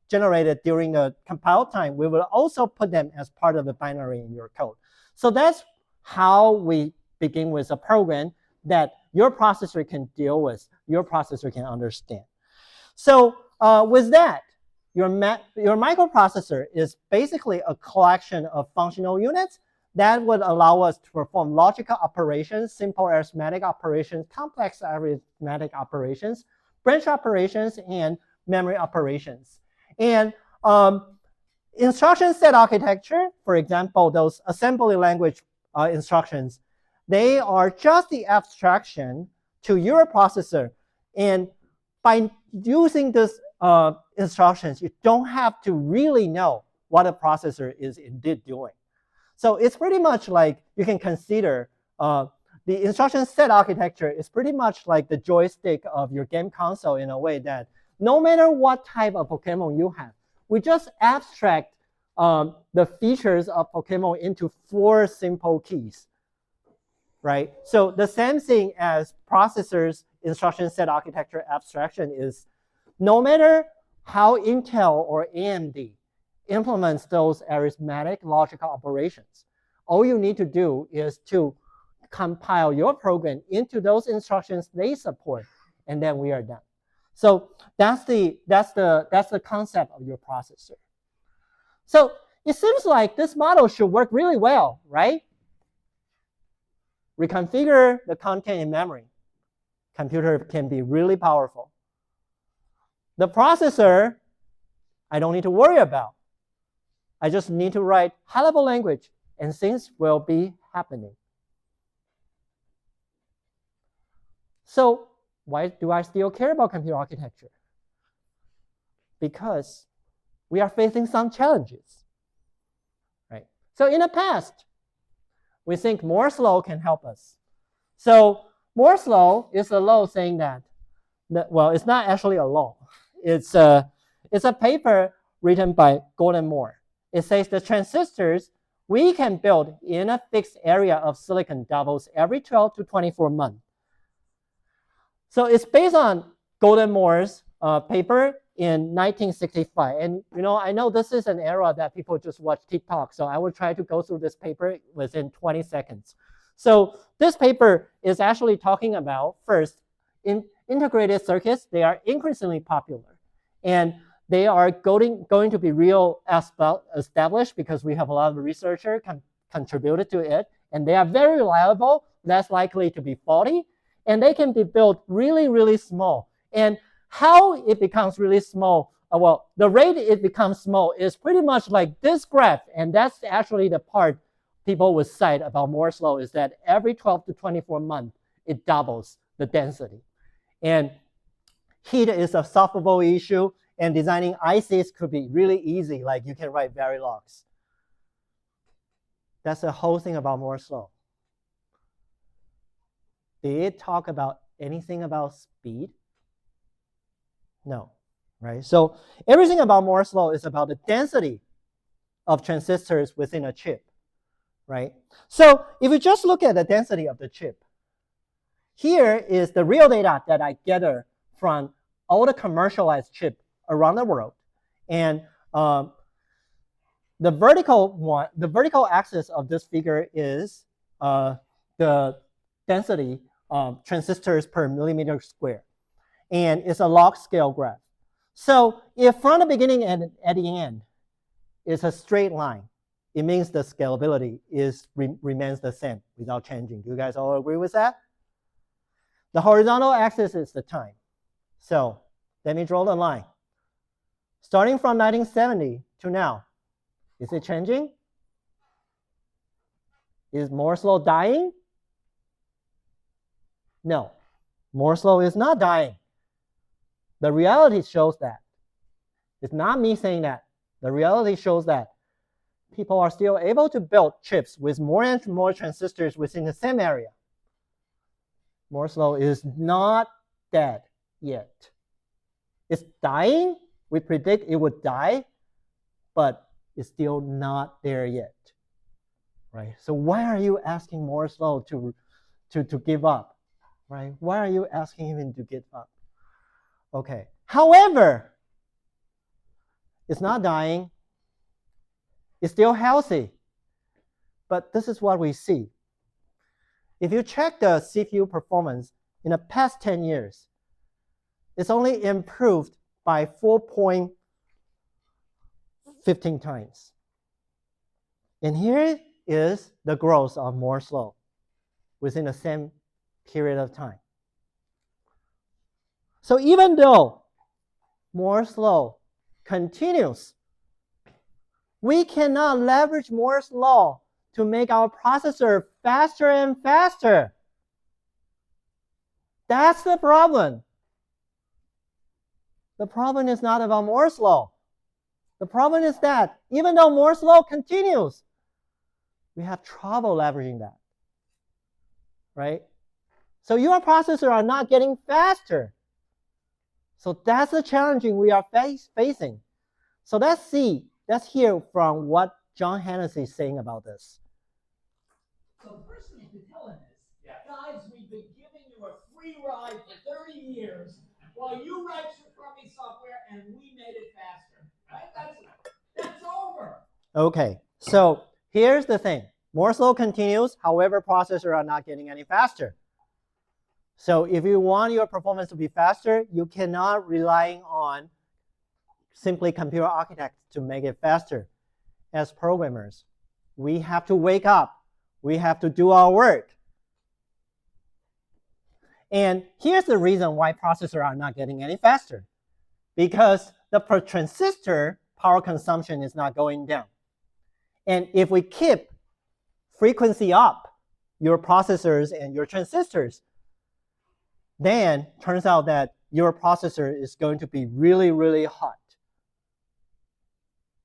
generated during the compile time, we will also put them as part of the binary in your code. So that's how we begin with a program that your processor can deal with, your processor can understand. So with that, your microprocessor is basically a collection of functional units that would allow us to perform logical operations, simple arithmetic operations, complex arithmetic operations, branch operations, and memory operations. And instruction set architecture, for example, those assembly language instructions, they are just the abstraction to your processor. And by using these instructions, you don't have to really know what a processor is indeed doing. So it's pretty much like you can consider the instruction set architecture is pretty much like the joystick of your game console in a way that no matter what type of Pokemon you have, we just abstract the features of Pokemon into 4 simple keys, right? So the same thing as processors instruction set architecture abstraction is no matter how Intel or AMD implements those arithmetic logical operations, all you need to do is to compile your program into those instructions they support, and then we are done. So that's the concept of your processor. So it seems like this model should work really well, right? Reconfigure the content in memory. Computer can be really powerful. The processor, I don't need to worry about. I just need to write high-level language, and things will be happening. So why do I still care about computer architecture? Because we are facing some challenges, right? So in the past, we think Moore's law can help us. So Moore's law is a law saying that well, it's not actually a law. It's a paper written by Gordon Moore. It says the transistors we can build in a fixed area of silicon doubles every 12 to 24 months. So it's based on Gordon Moore's paper in 1965. And I know this is an era that people just watch TikTok, so I will try to go through this paper within 20 seconds. So this paper is actually talking about, first, in integrated circuits, they are increasingly popular. And they are going to be real established because we have a lot of researchers contributed to it. And they are very reliable, less likely to be faulty. And they can be built really, really small. And how it becomes really small, well, the rate it becomes small is pretty much like this graph. And that's actually the part people would cite about Moore's law, is that every 12 to 24 months, it doubles the density. And heat is a solvable issue. And designing ICs could be really easy, like you can write Verilogs. That's the whole thing about Moore's law. Did it talk about anything about speed? No, right? So everything about Moore's law is about the density of transistors within a chip, right? So if you just look at the density of the chip, here is the real data that I gather from all the commercialized chips around the world. And the vertical axis of this figure is the density transistors per millimeter square. And it's a log scale graph. So if from the beginning and at the end is a straight line, it means the scalability remains the same without changing. Do you guys all agree with that? The horizontal axis is the time. So let me draw the line. Starting from 1970 to now, is it changing? Is Moore's law dying? No, Moore's law is not dying. The reality shows that. It's not me saying that. The reality shows that people are still able to build chips with more and more transistors within the same area. Moore's law is not dead yet. It's dying. We predict it would die, but it's still not there yet, right? So why are you asking Moore's law to give up, right? Why are you asking him to give up? Okay. However, it's not dying. It's still healthy. But this is what we see. If you check the CPU performance in the past 10 years, it's only improved by 4.15 times. And here is the growth of Moore's law within the same period of time. So even though Moore's law continues, we cannot leverage Moore's law to make our processor faster and faster. That's the problem. The problem is not about Moore's law. The problem is that even though Moore's law continues, we have trouble leveraging that, right? So your processors are not getting faster. So that's the challenging we are facing. So let's hear from what John Hennessy is saying about this. So the first thing to tell him is, guys, we've been giving you a free ride for 30 years while you write your crummy software and we made it faster. Right? That's over. Okay, so here's the thing. Moore's law continues, however, processors are not getting any faster. So if you want your performance to be faster, you cannot rely on simply computer architects to make it faster. As programmers, we have to wake up. We have to do our work. And here's the reason why processors are not getting any faster. Because the per transistor power consumption is not going down. And if we keep frequency up, your processors and your transistors, then turns out that your processor is going to be really, really hot.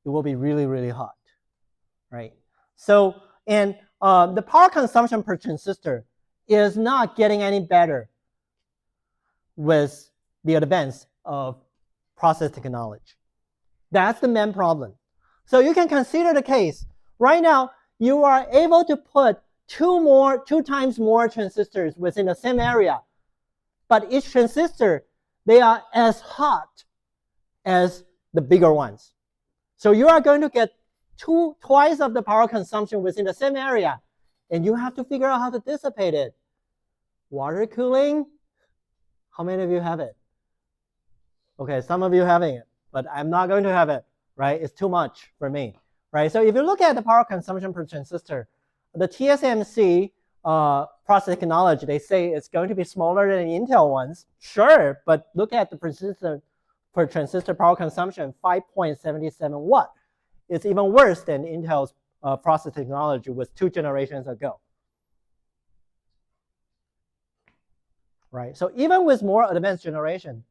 It will be really, really hot, right? So, and the power consumption per transistor is not getting any better with the advance of process technology. That's the main problem. So you can consider the case. Right now, you are able to put two times more transistors within the same area. But each transistor, they are as hot as the bigger ones. So you are going to get twice of the power consumption within the same area. And you have to figure out how to dissipate it. Water cooling, how many of you have it? Okay, some of you having it, but I'm not going to have it, right? It's too much for me, right? So if you look at the power consumption per transistor, the TSMC process technology, they say it's going to be smaller than the Intel ones. Sure, but look at the per transistor power consumption, 5.77 watt. It's even worse than Intel's process technology was 2 generations ago. Right, so even with more advanced generation,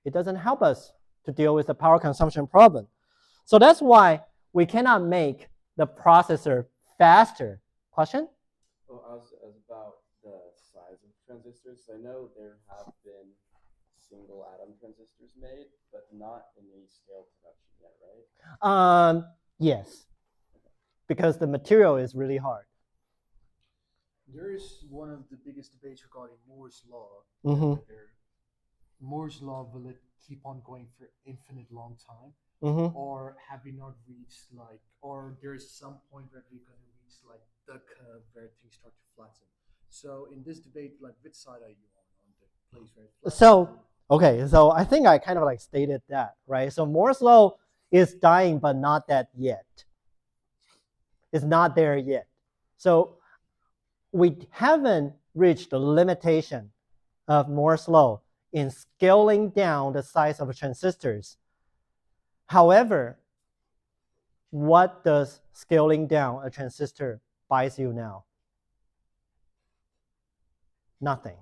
it doesn't help us to deal with the power consumption problem. So that's why we cannot make the processor faster. Question? Well, I was about the size of transistors. I know there have been single atom transistors made, but not in any scale production yet, right? Yes, because the material is really hard. There is one of the biggest debates regarding Moore's law. Mm-hmm. Moore's law, will it keep on going for infinite long time? Mm-hmm. Or have we not reached or there's some point where we're going to reach the curve where things start to flatten? So in this debate, which side are you on the place where it flattens? So, okay, so I think I kind of stated that, right? So Moore's law is dying, but not that yet. It's not there yet. So we haven't reached the limitation of Moore's law in scaling down the size of transistors. However, what does scaling down a transistor buys you now? Nothing,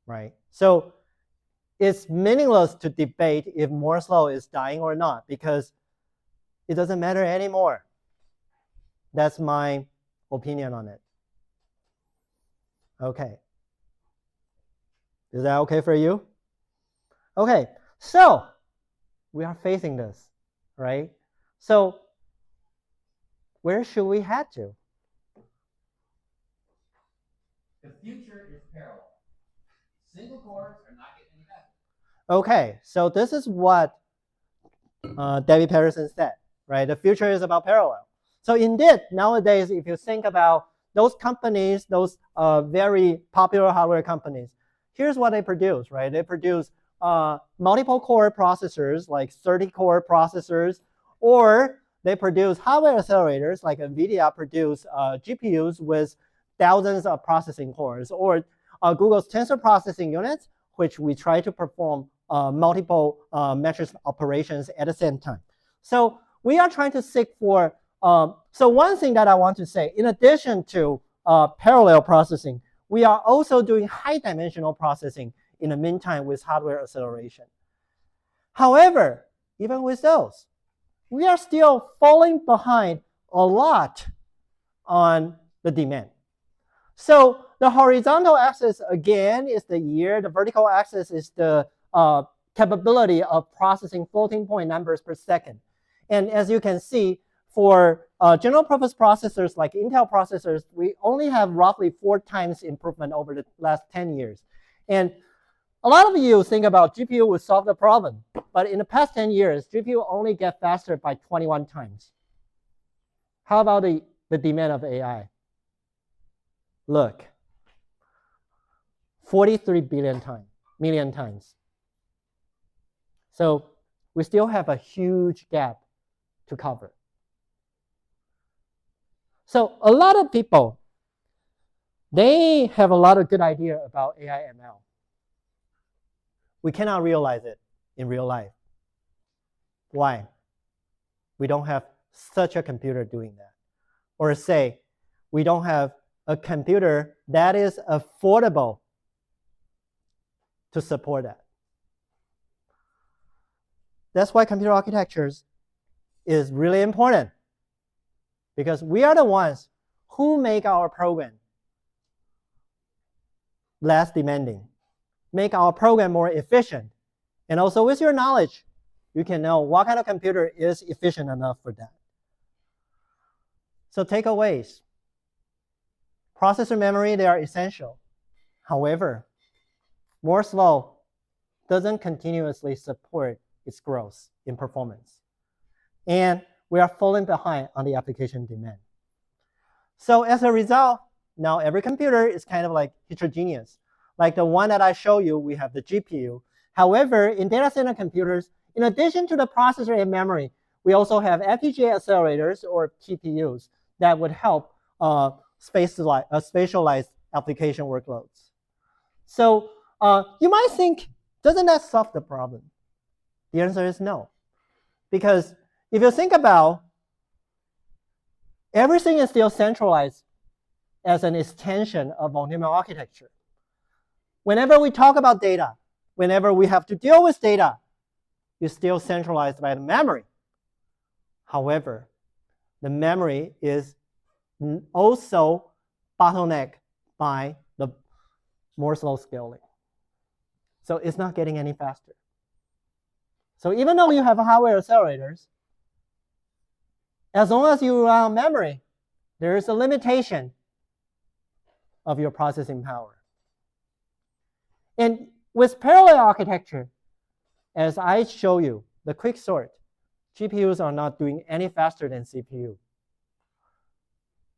right? So it's meaningless to debate if Moore's law is dying or not because it doesn't matter anymore. That's my opinion on it. Okay. Is that okay for you? Okay, so we are facing this, right? So where should we head to? The future is parallel. Single cores are not getting any better. Okay, so this is what David Patterson said, right? The future is about parallel. So indeed, nowadays, if you think about those companies, those very popular hardware companies, here's what they produce, right? They produce multiple core processors, like 30-core processors, or they produce hardware accelerators, like NVIDIA produce GPUs with thousands of processing cores, or Google's tensor processing units, which we try to perform multiple matrix operations at the same time. So we are trying to seek for, so one thing that I want to say, in addition to parallel processing, we are also doing high dimensional processing in the meantime with hardware acceleration. However, even with those, we are still falling behind a lot on the demand. So the horizontal axis, again, is the year. The vertical axis is the capability of processing floating point numbers per second. And as you can see, for general purpose processors like Intel processors, we only have roughly 4 times improvement over the last 10 years. And a lot of you think about GPU will solve the problem. But in the past 10 years, GPU only get faster by 21 times. How about the demand of AI? Look, 43 million times. So we still have a huge gap to cover. So a lot of people, they have a lot of good idea about AI ML. We cannot realize it in real life. Why? We don't have such a computer doing that. Or say, we don't have a computer that is affordable to support that. That's why computer architectures is really important, because we are the ones who make our program less demanding, make our program more efficient. And also with your knowledge, you can know what kind of computer is efficient enough for that. So takeaways. Processor memory, they are essential. However, Moore's law doesn't continuously support its growth in performance. And we are falling behind on the application demand. So as a result, now every computer is kind of like heterogeneous. Like the one that I show you, we have the GPU. However, in data center computers, in addition to the processor and memory, we also have FPGA accelerators or TPUs that would help spatialize application workloads. So you might think, doesn't that solve the problem? The answer is no. Because if you think about, everything is still centralized as an extension of von-Neumann architecture. Whenever we talk about data, whenever we have to deal with data, it's still centralized by the memory. However, the memory is also bottlenecked by the Moore's law scaling. So it's not getting any faster. So even though you have hardware accelerators, as long as you rely on memory, there is a limitation of your processing power. And with parallel architecture, as I show you, the quick sort, GPUs are not doing any faster than CPU.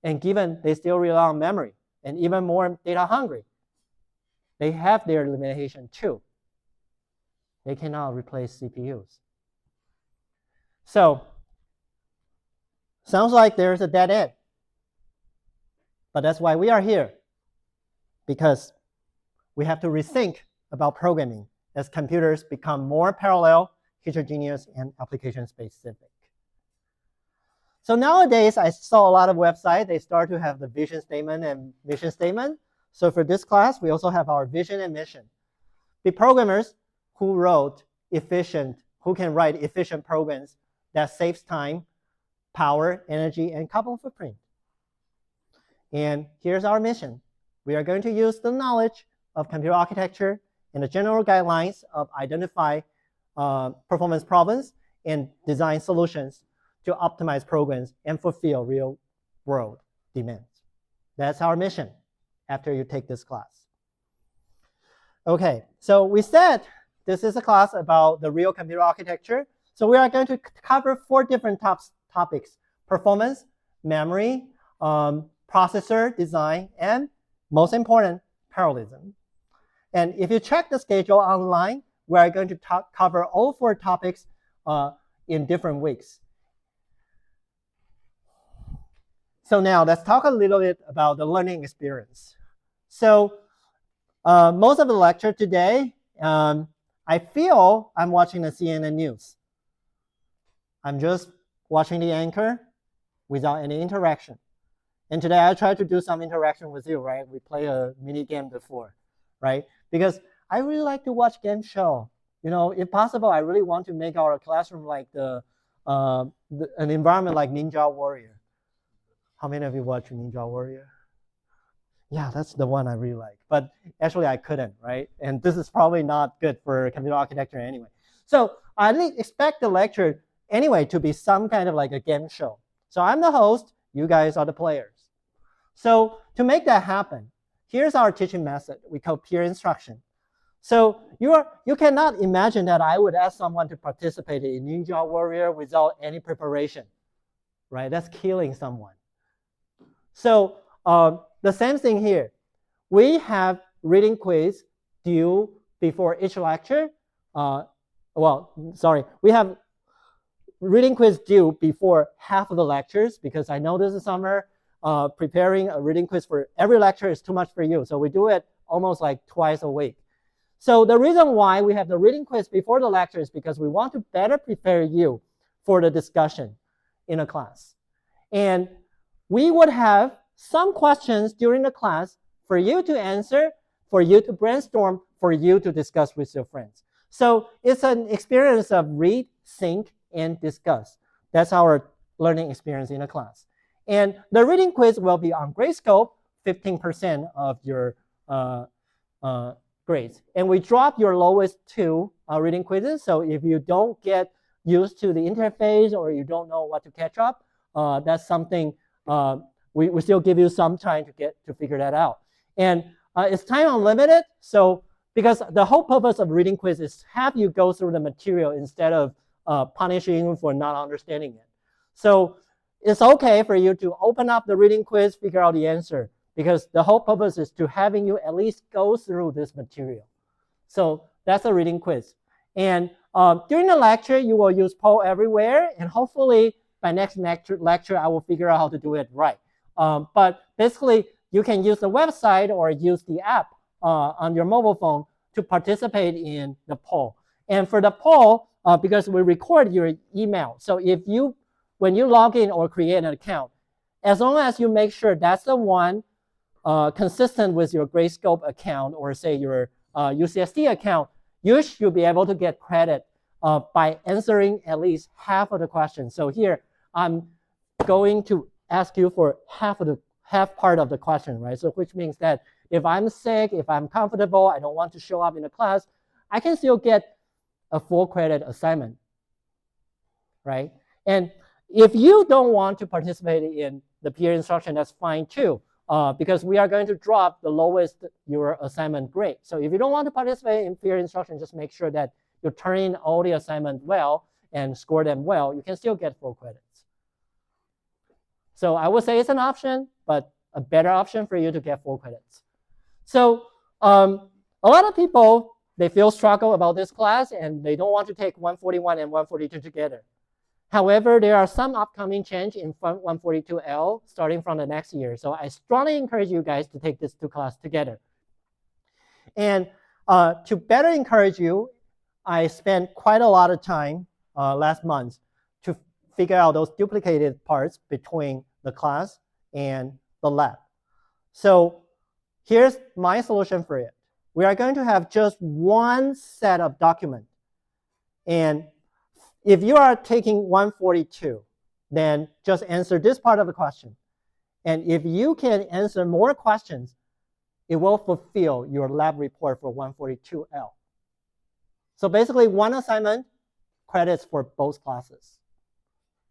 And given they still rely on memory, and even more data hungry, they have their limitation too. They cannot replace CPUs. So, sounds like there's a dead end. But that's why we are here, because we have to rethink about programming as computers become more parallel, heterogeneous, and application specific. So nowadays, I saw a lot of websites, they start to have the vision statement and mission statement. So for this class, we also have our vision and mission. Be programmers who can write efficient programs that saves time power, energy, and carbon footprint. And here's our mission. We are going to use the knowledge of computer architecture and the general guidelines of identify performance problems and design solutions to optimize programs and fulfill real-world demands. That's our mission after you take this class. Okay, so we said this is a class about the real computer architecture. So we are going to cover 4 different topics: performance, memory, processor design, and most important, parallelism. And if you check the schedule online, we are going to cover all 4 topics in different weeks. So now let's talk a little bit about the learning experience. So most of the lecture today, I feel I'm watching the CNN news. I'm just watching the anchor without any interaction. And today I try to do some interaction with you, right? We play a mini game before, right? Because I really like to watch game show. You know, if possible, I really want to make our classroom like an environment like Ninja Warrior. How many of you watch Ninja Warrior? Yeah, that's the one I really like. But actually, I couldn't, right? And this is probably not good for computer architecture anyway. So I didn't expect the lecture anyway to be some kind of like a game show. So I'm the host. You guys are the players. So to make that happen, here's our teaching method. We call peer instruction. So you cannot imagine that I would ask someone to participate in Ninja Warrior without any preparation, right? That's killing someone. So the same thing here. We have reading quiz due before each lecture. We have reading quiz due before half of the lectures, because I know this is summer. Preparing a reading quiz for every lecture is too much for you. So we do it almost like twice a week. So the reason why we have the reading quiz before the lecture is because we want to better prepare you for the discussion in a class. And we would have some questions during the class for you to answer, for you to brainstorm, for you to discuss with your friends. So it's an experience of read, think, and discuss. That's our learning experience in a class. And the reading quiz will be on grade scope, 15% of your grades. And we drop your lowest 2 reading quizzes. So if you don't get used to the interface or you don't know what to catch up, that's something we still give you some time to figure that out. And it's time unlimited. So because the whole purpose of reading quiz is have you go through the material instead of punishing you for not understanding it. So it's okay for you to open up the reading quiz, figure out the answer, because the whole purpose is to having you at least go through this material. So that's a reading quiz. And during the lecture, you will use poll everywhere, and hopefully by next lecture, I will figure out how to do it right. But basically, you can use the website or use the app on your mobile phone to participate in the poll. And for the poll, because we record your email, so when you log in or create an account, as long as you make sure that's the one consistent with your Gradescope account or say your UCSD account, you should be able to get credit by answering at least half of the questions. So here, I'm going to ask you for half part of the question, right? So which means that if I'm sick, if I'm comfortable, I don't want to show up in the class, I can still get a full credit assignment, right? And if you don't want to participate in the peer instruction, that's fine too, because we are going to drop the lowest your assignment grade. So if you don't want to participate in peer instruction, just make sure that you turn in all the assignments well and score them well. You can still get full credits. So I would say it's an option, but a better option for you to get full credits. So a lot of people, they feel struggle about this class and they don't want to take 141 and 142 together. However, there are some upcoming change in 142L starting from the next year. So I strongly encourage you guys to take these 2 classes together. And to better encourage you, I spent quite a lot of time last month to figure out those duplicated parts between the class and the lab. So here's my solution for it. We are going to have just one set of document. And if you are taking 142, then just answer this part of the question. And if you can answer more questions, it will fulfill your lab report for 142L. So basically, one assignment credits for both classes.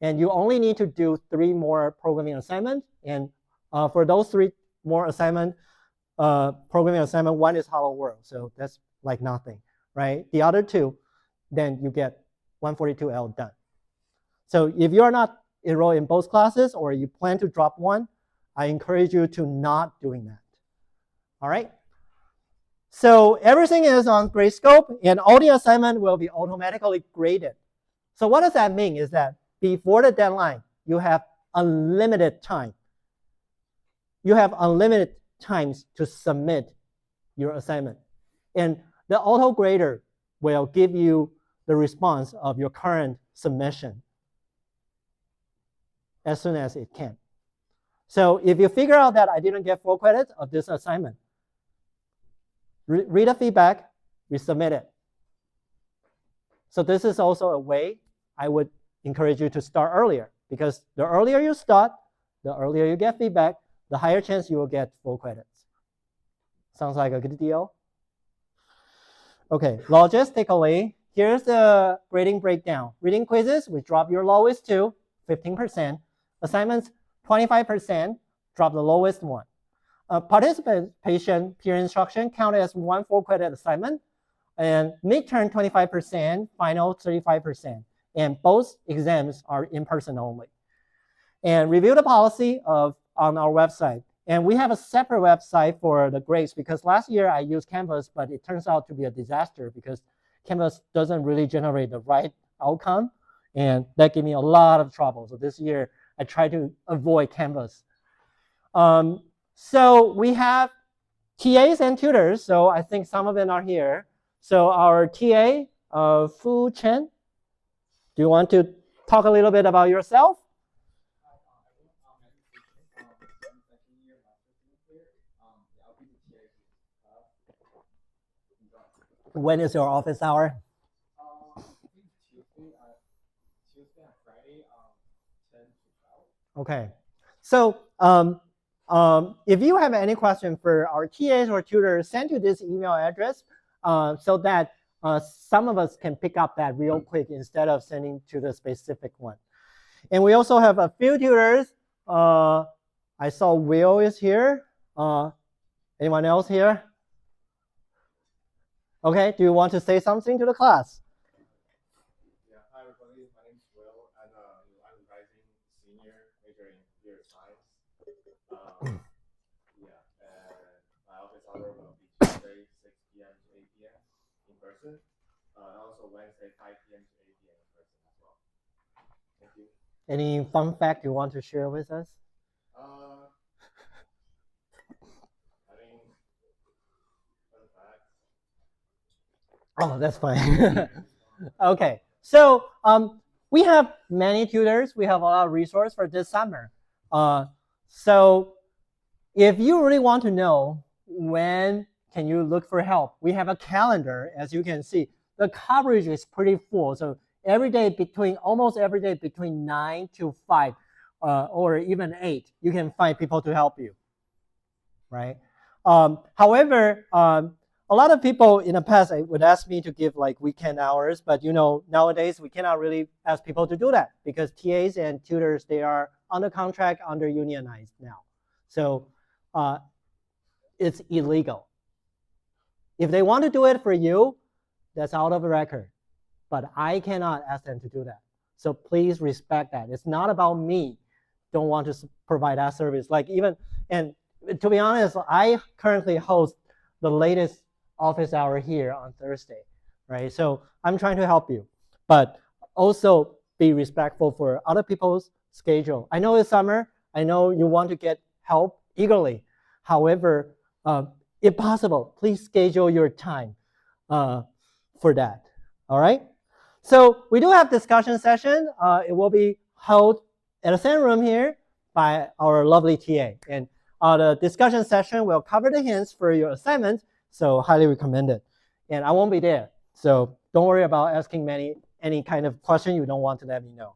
And you only need to do 3 more programming assignments. And for those 3 more programming assignment, one is Hello World. So that's like nothing, right? The other 2, then you get 142L done. So if you're not enrolled in both classes or you plan to drop one, I encourage you to not doing that. All right? So everything is on Gradescope, and all the assignment will be automatically graded. So what does that mean is that before the deadline, you have unlimited time. You have unlimited times to submit your assignment. And the auto grader will give you the response of your current submission as soon as it can. So if you figure out that I didn't get full credit of this assignment, read the feedback, resubmit it. So this is also a way I would encourage you to start earlier, because the earlier you start, the earlier you get feedback, the higher chance you will get full credits. Sounds like a good deal? Okay, logistically, here's the grading breakdown. Reading quizzes, we drop your lowest to 15%. Assignments, 25%, drop the lowest one. Participation peer instruction counted as 1 full credit assignment, and midterm 25%, final 35%. And both exams are in person only. And review the policy on our website. And we have a separate website for the grades, because last year I used Canvas, but it turns out to be a disaster because Canvas doesn't really generate the right outcome. And that gave me a lot of trouble. So this year I try to avoid Canvas. So we have TAs and tutors. So I think some of them are here. So our TA, Fu Chen, do you want to talk a little bit about yourself? When is your office hour? Tuesday and Friday, 10 to 12. Okay. So if you have any question for our TAs or tutors, send to this email address so that some of us can pick up that real quick instead of sending to the specific one. And we also have a few tutors. I saw Will is here. Anyone else here? Okay, do you want to say something to the class? Yeah, hi everybody, my name is Will, and I'm a rising senior majoring in computer science. Yeah, and my office hour will be Tuesday 6 p.m. to 8 p.m. in person, and also Wednesday 5 p.m. to 8 p.m. in person as well. Thank you. Any fun fact you want to share with us? I mean, fun fact. Oh, that's fine. Okay, so we have many tutors. We have a lot of resources for this summer. So if you really want to know when can you look for help, we have a calendar. As you can see, the coverage is pretty full. So almost every day between 9 to 5 or even 8, you can find people to help you, right? However, a lot of people in the past would ask me to give like weekend hours, but nowadays we cannot really ask people to do that because TAs and tutors, they are under contract, under unionized now. So it's illegal. If they want to do it for you, that's out of the record. But I cannot ask them to do that. So please respect that. It's not about me don't want to provide that service. And to be honest, I currently host the latest office hour here on Thursday, right? So I'm trying to help you, but also be respectful for other people's schedule. I know it's summer. I know you want to get help eagerly. However, if possible, please schedule your time for that, all right? So we do have discussion session. It will be held at the same room here by our lovely TA. And the discussion session will cover the hints for your assignment, so highly recommended. And I won't be there, so don't worry about asking any kind of question you don't want to let me know.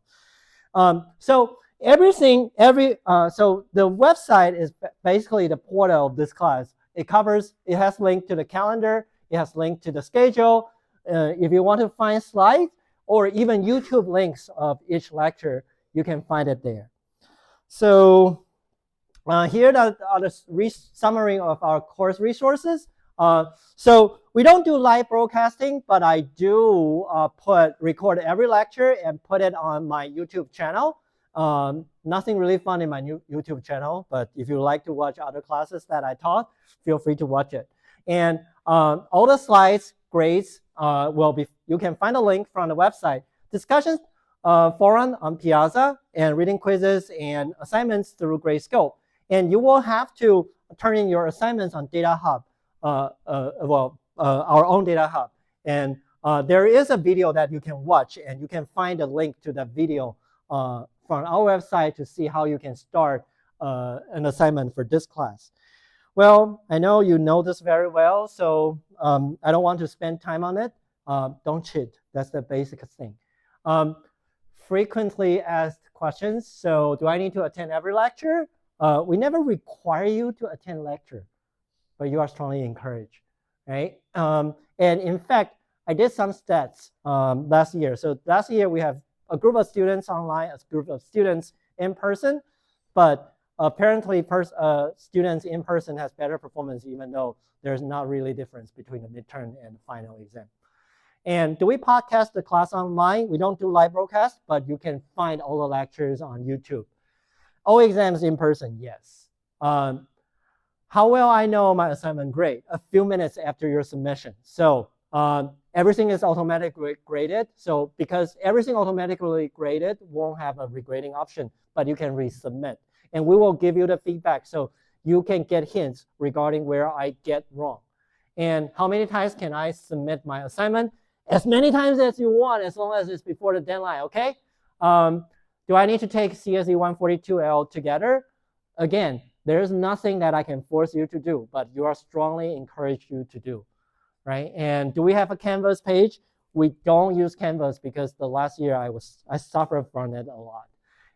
So so the website is basically the portal of this class. It has link to the calendar, it has link to the schedule. If you want to find slides or even YouTube links of each lecture, you can find it there. So here are the summary of our course resources. So we don't do live broadcasting, but I do record every lecture and put it on my YouTube channel. Nothing really fun in my new YouTube channel, but if you like to watch other classes that I taught, feel free to watch it. And all the slides, grades, you can find a link from the website. Discussions forum on Piazza, and reading quizzes and assignments through Gradescope. And you will have to turn in your assignments on Data Hub, our own Data Hub. And there is a video that you can watch, and you can find a link to that video from our website to see how you can start an assignment for this class. Well, I know you know this very well, so I don't want to spend time on it. Don't cheat. That's the basic thing. Frequently asked questions. So do I need to attend every lecture? We never require you to attend lecture, but you are strongly encouraged, right? And in fact, I did some stats last year. So last year we have a group of students online, a group of students in person, but apparently students in person has better performance, even though there's not really difference between the midterm and the final exam. And do we podcast the class online? We don't do live broadcast, but you can find all the lectures on YouTube. All exams in person, yes. How well I know my assignment grade? A few minutes after your submission. So everything is automatically graded. So because everything automatically graded won't have a regrading option, but you can resubmit. And we will give you the feedback so you can get hints regarding where I get wrong. And how many times can I submit my assignment? As many times as you want, as long as it's before the deadline, okay? Do I need to take CSE142 altogether? Again, there's nothing that I can force you to do, but you are strongly encouraged you to do, right? And do we have a Canvas page? We don't use Canvas because the last year I suffered from it a lot.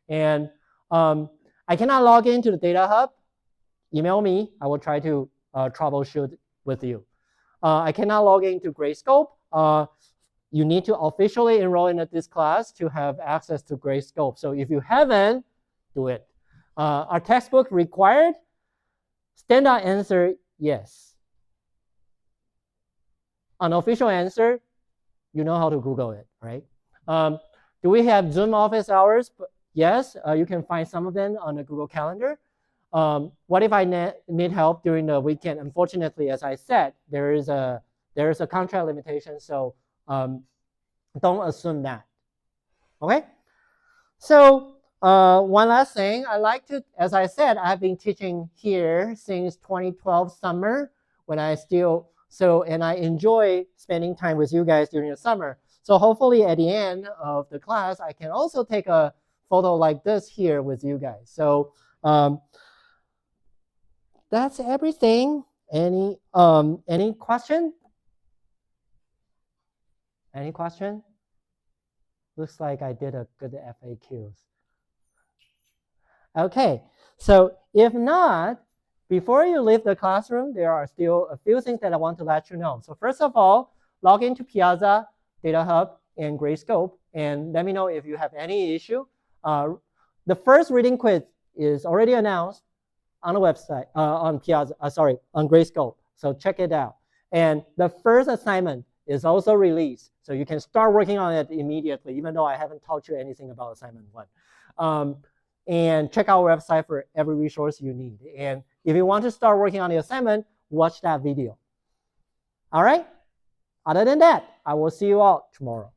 And I cannot log into the Data Hub. Email me, I will try to troubleshoot with you. I cannot log into Gradescope. You need to officially enroll in this class to have access to Gradescope. So if you haven't, do it. Are textbook required? Standard answer, yes. Unofficial answer, you know how to Google it, right? Do we have Zoom office hours? Yes, you can find some of them on the Google Calendar. What if I need help during the weekend? Unfortunately, as I said, there is a contract limitation, so don't assume that. Okay? So one last thing, as I said, I've been teaching here since 2012 summer and I enjoy spending time with you guys during the summer. So hopefully at the end of the class, I can also take a photo like this here with you guys. So that's everything. Any question? Any question? Looks like I did a good FAQs. Okay, so if not, before you leave the classroom, there are still a few things that I want to let you know. So first of all, log into Piazza, Data Hub, and Gradescope, and let me know if you have any issue. The first reading quiz is already announced on the website, on Gradescope, so check it out. And the first assignment is also released, so you can start working on it immediately, even though I haven't taught you anything about assignment 1. And check our website for every resource you need. And if you want to start working on the assignment, watch that video. All right? Other than that, I will see you all tomorrow.